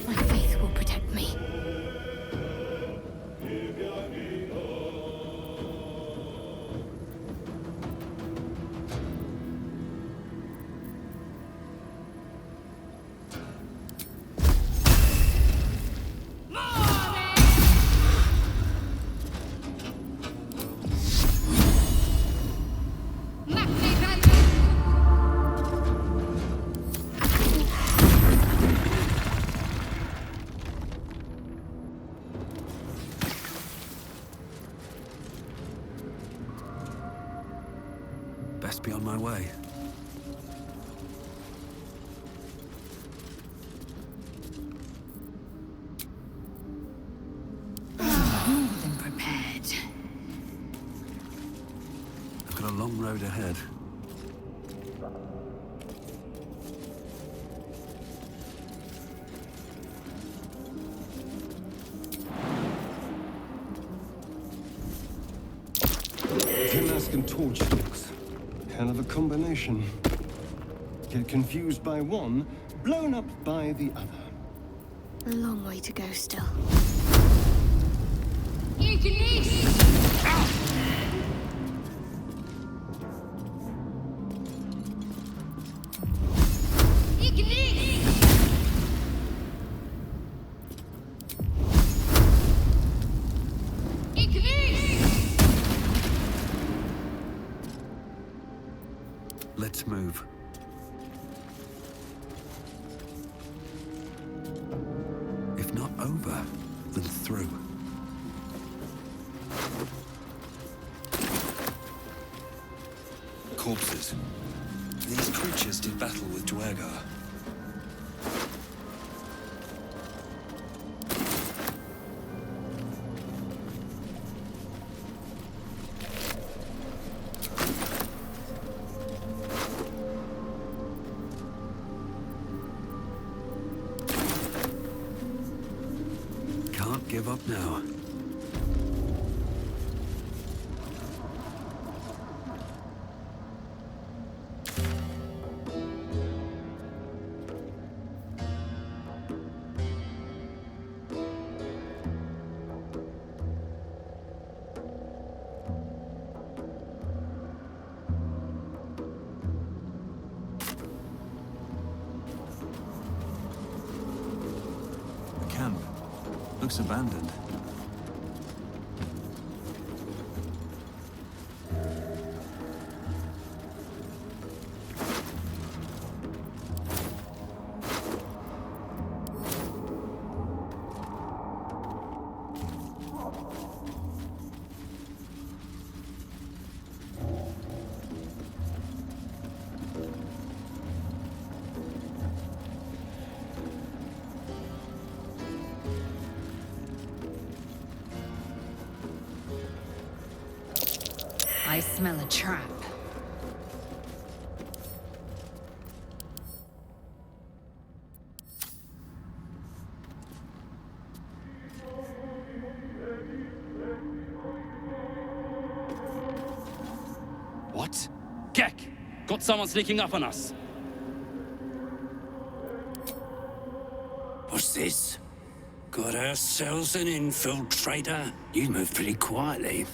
My faith will protect me. Best be on my way. More than prepared. I've got a long road ahead. Mask and torch sticks. Hell of a combination. Get confused by one, blown up by the other. A long way to go still. Let's move. If not over, then through. Corpses. These creatures did battle with Duergar. Can't give up now. The camp looks abandoned. I smell a trap. What? Gekh! Got someone sneaking up on us! What's this? Got ourselves an infiltrator? You move pretty quietly.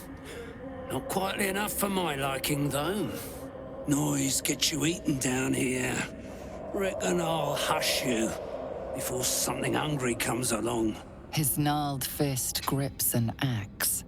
Not quietly enough for my liking, though. Noise gets you eaten down here. Reckon I'll hush you before something hungry comes along. His gnarled fist grips an axe.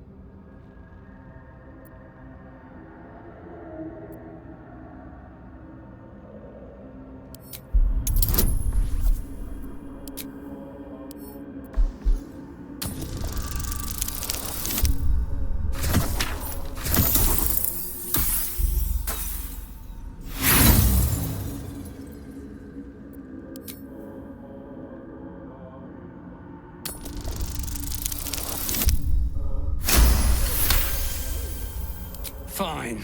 Fine.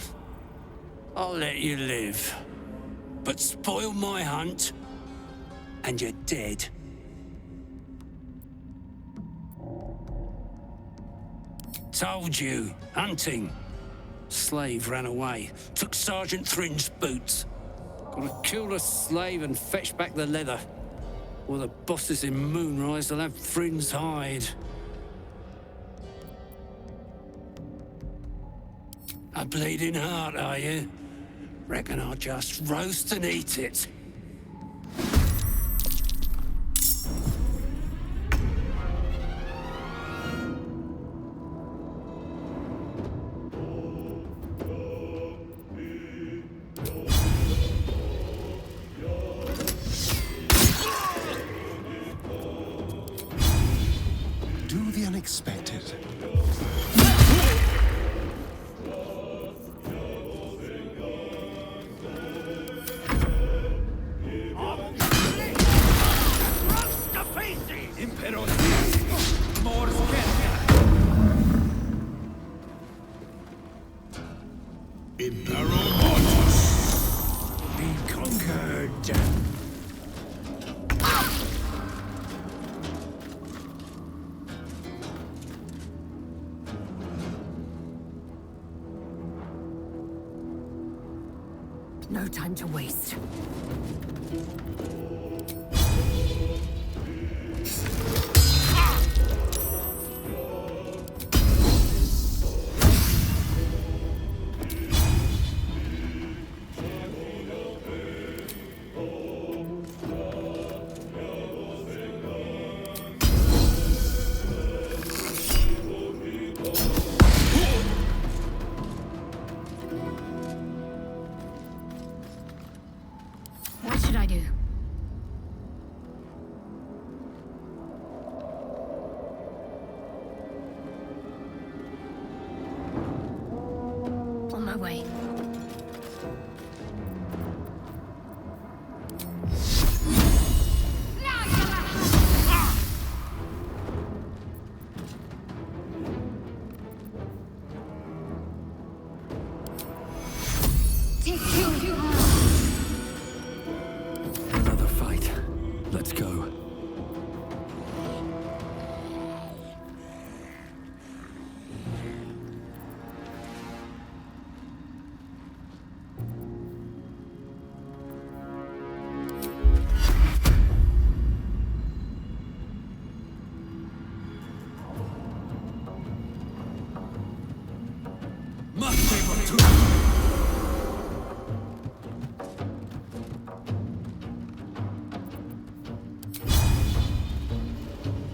I'll let you live. But spoil my hunt, and you're dead. Told you, hunting. Slave ran away, took Sergeant Thrin's boots. Gotta kill the slave and fetch back the leather. Or the bosses in Moonrise will have Thrin's hide. A bleeding heart, are you? Reckon I'll just roast and eat it. Do the unexpected. No time to waste. What should I do? On my way. Another fight. Let's go.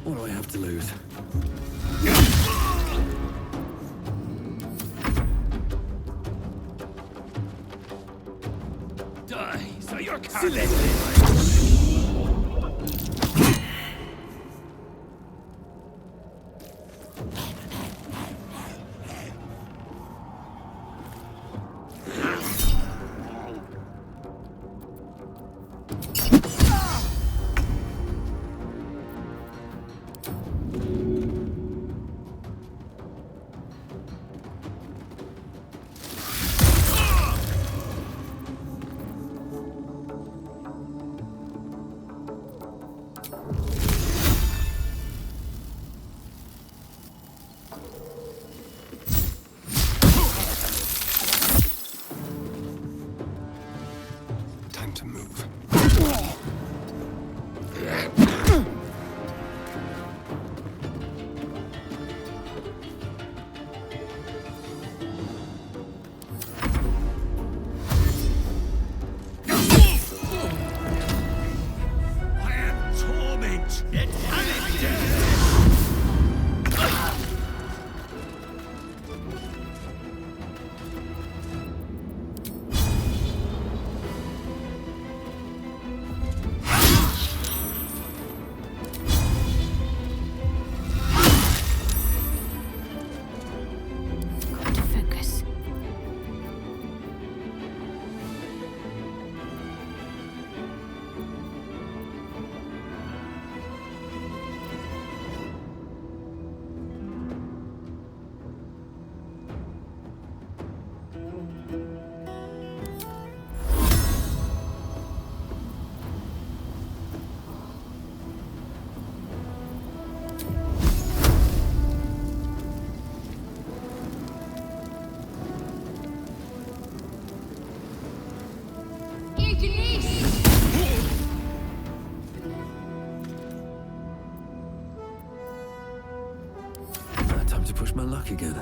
What do I have to lose? Die, so you're Time to move. I am torment. Got to focus. Time to push my luck again.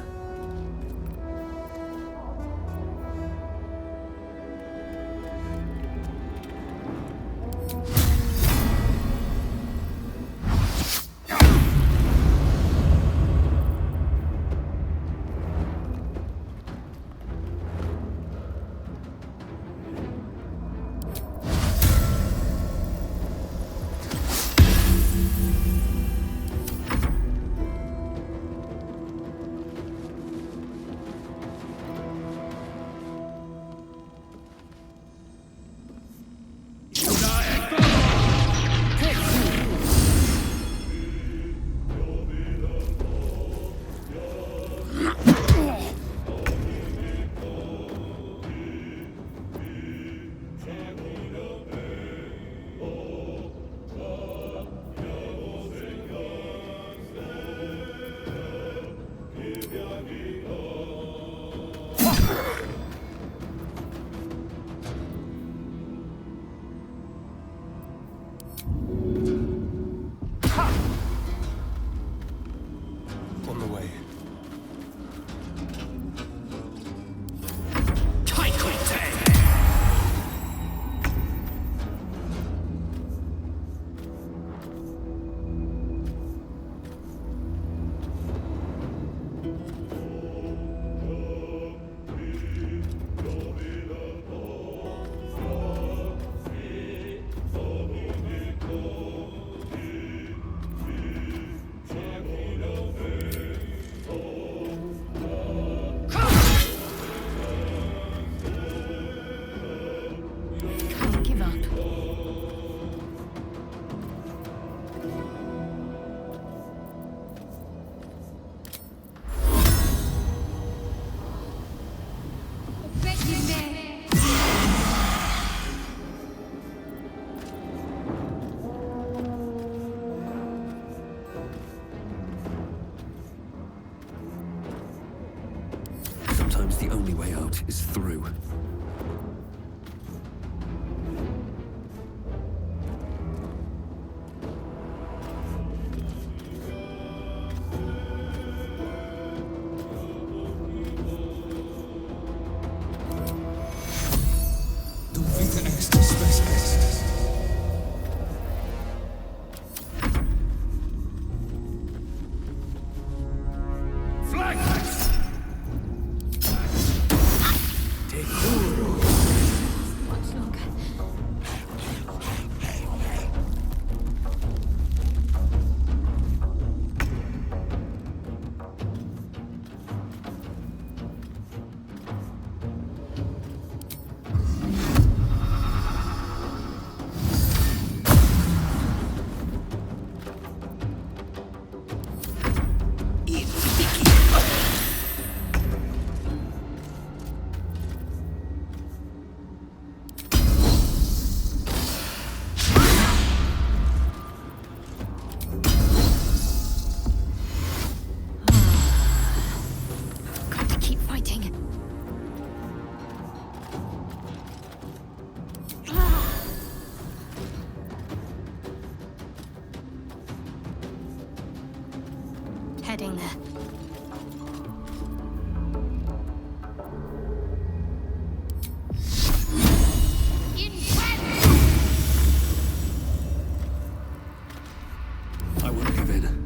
Sometimes the only way out is through. Heading there. I won't give in.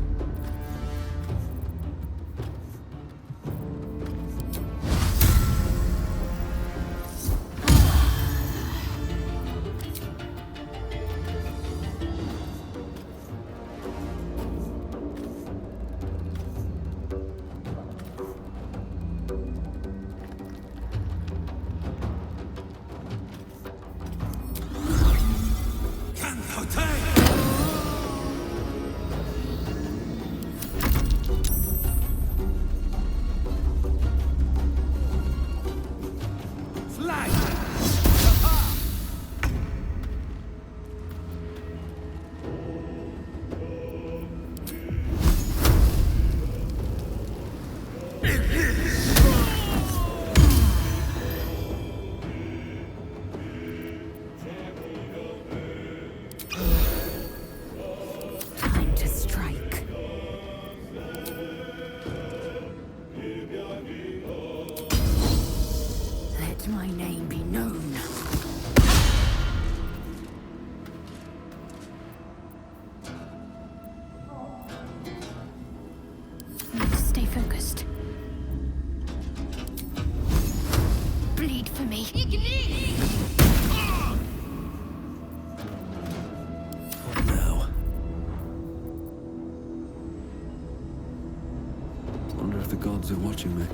if the gods are watching me.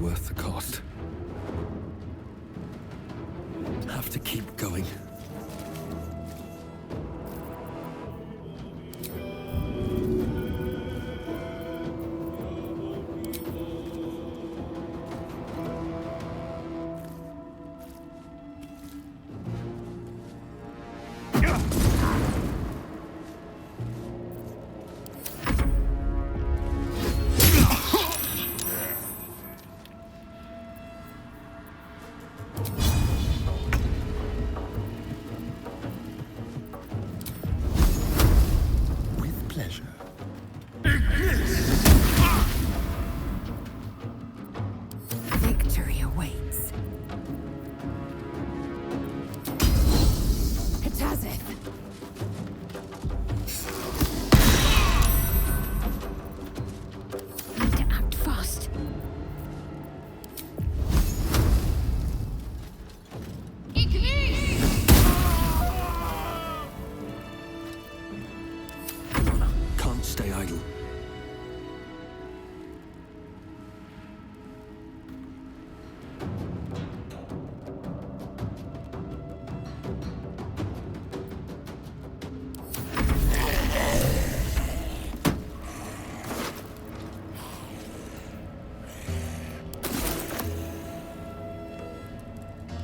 Worth the cost. Have to keep going.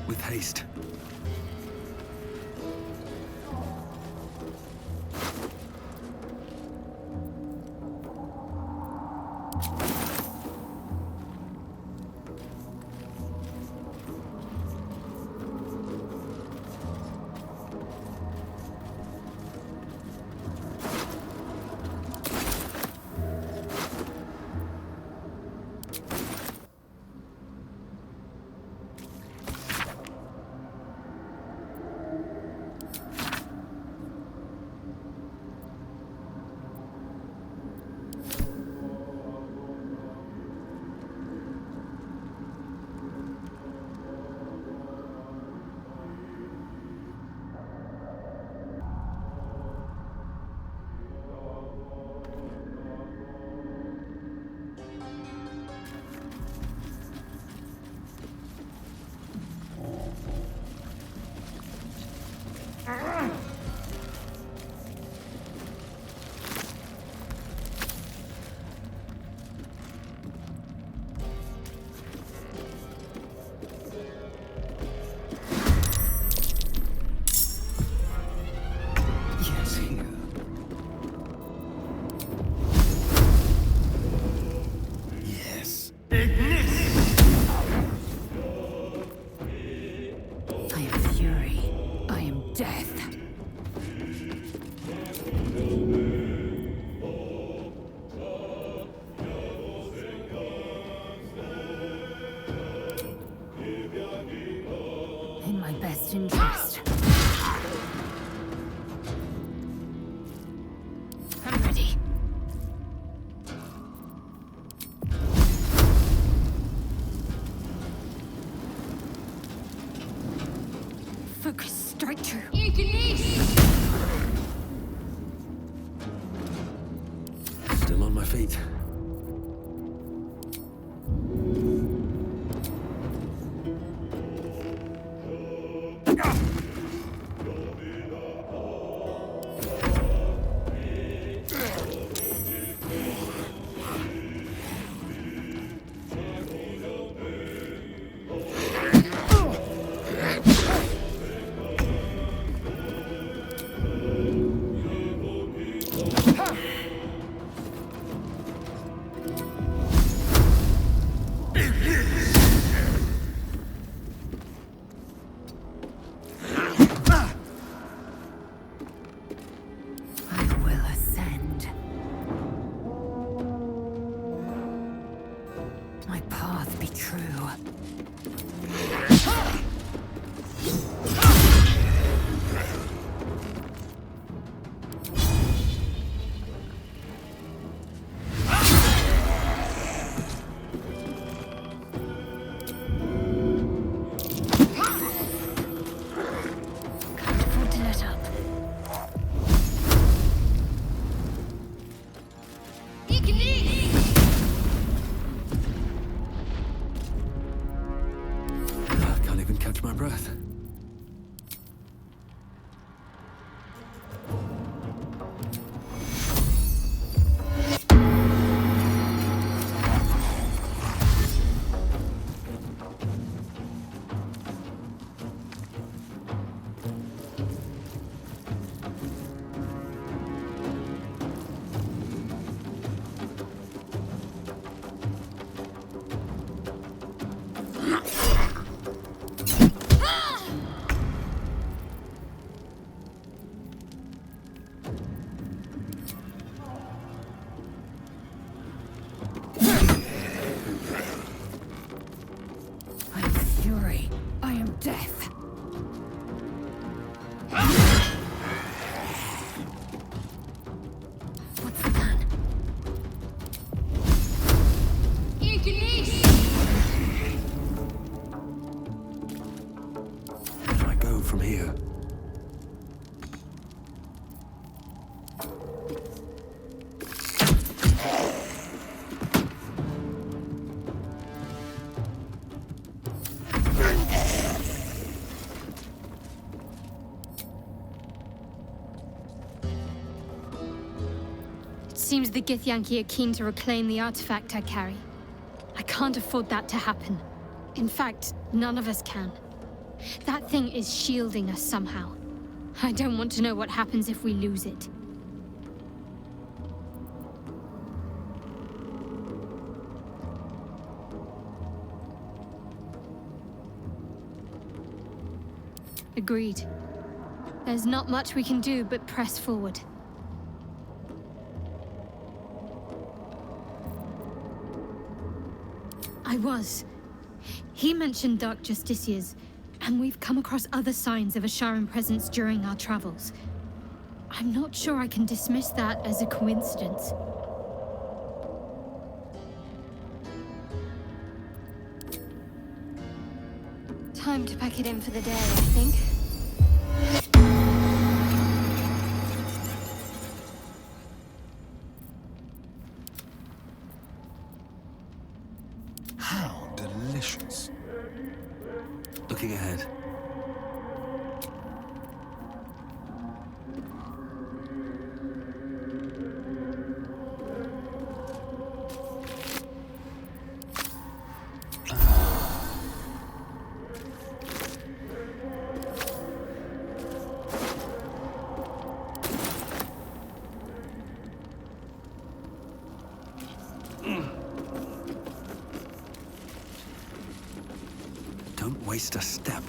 With haste. Interest. I'm ready. Focus, strike true. Still on my feet. Seems the Githyanki are keen to reclaim the artifact I carry. I can't afford that to happen. In fact, none of us can. That thing is shielding us somehow. I don't want to know what happens if we lose it. Agreed. There's not much we can do but press forward. He mentioned Dark Justiciars, and we've come across other signs of a Sharan presence during our travels. I'm not sure I can dismiss that as a coincidence. Time to pack it in for the day, I think. How delicious. Looking ahead. Don't waste a step.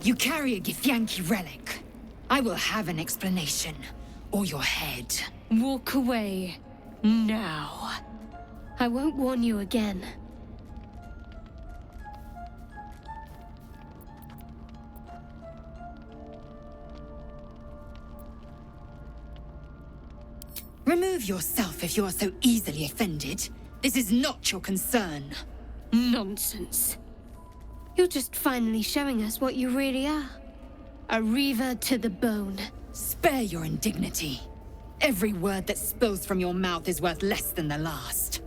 You carry a Githyanki relic. I will have an explanation. Or your head. Walk away. Now. I won't warn you again. Remove yourself if you are so easily offended. This is not your concern. Nonsense. You're just finally showing us what you really are. A reaver to the bone. Spare your indignity. Every word that spills from your mouth is worth less than the last.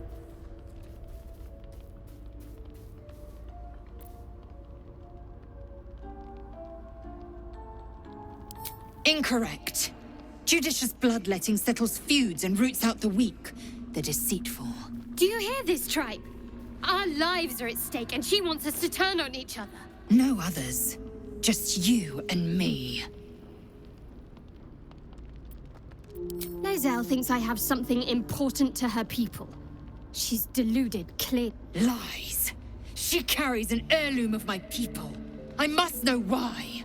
Incorrect. Judicious bloodletting settles feuds and roots out the weak, the deceitful. Do you hear this, tribe? Our lives are at stake, and she wants us to turn on each other. No others. Just you and me. Lae'zel thinks I have something important to her people. She's deluded, clear. Lies. She carries an heirloom of my people. I must know why.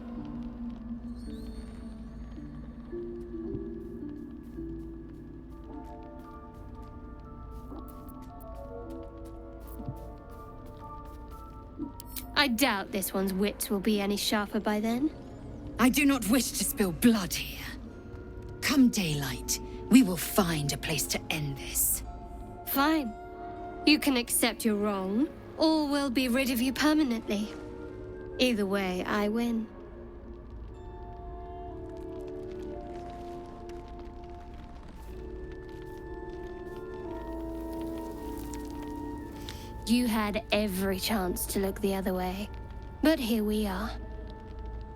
I doubt this one's wits will be any sharper by then. I do not wish to spill blood here. Come daylight, we will find a place to end this. Fine. You can accept you're wrong, or we'll be rid of you permanently. Either way, I win. You had every chance to look the other way. But here we are.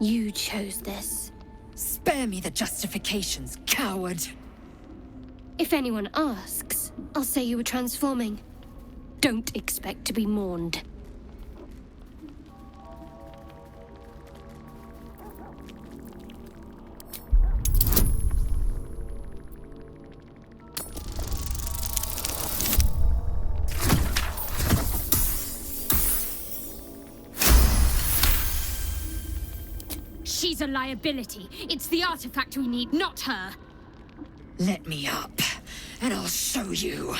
You chose this. Spare me the justifications, coward. If anyone asks, I'll say you were transforming. Don't expect to be mourned. She's a liability. It's the artifact we need, not her. Let me up, and I'll show you.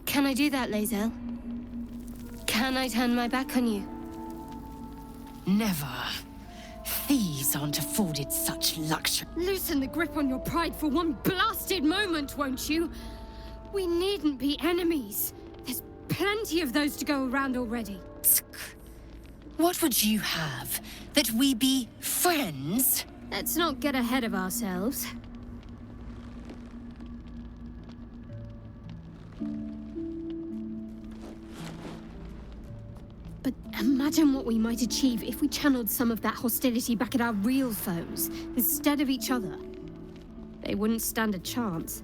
Can I do that, Lae'zel? Can I turn my back on you? Never. thieves aren't afforded such luxury. Loosen the grip on your pride for one blasted moment, won't you? We needn't be enemies. There's plenty of those to go around already. What would you have? That we be friends? Let's not get ahead of ourselves. But imagine what we might achieve if we channeled some of that hostility back at our real foes, instead of each other. They wouldn't stand a chance.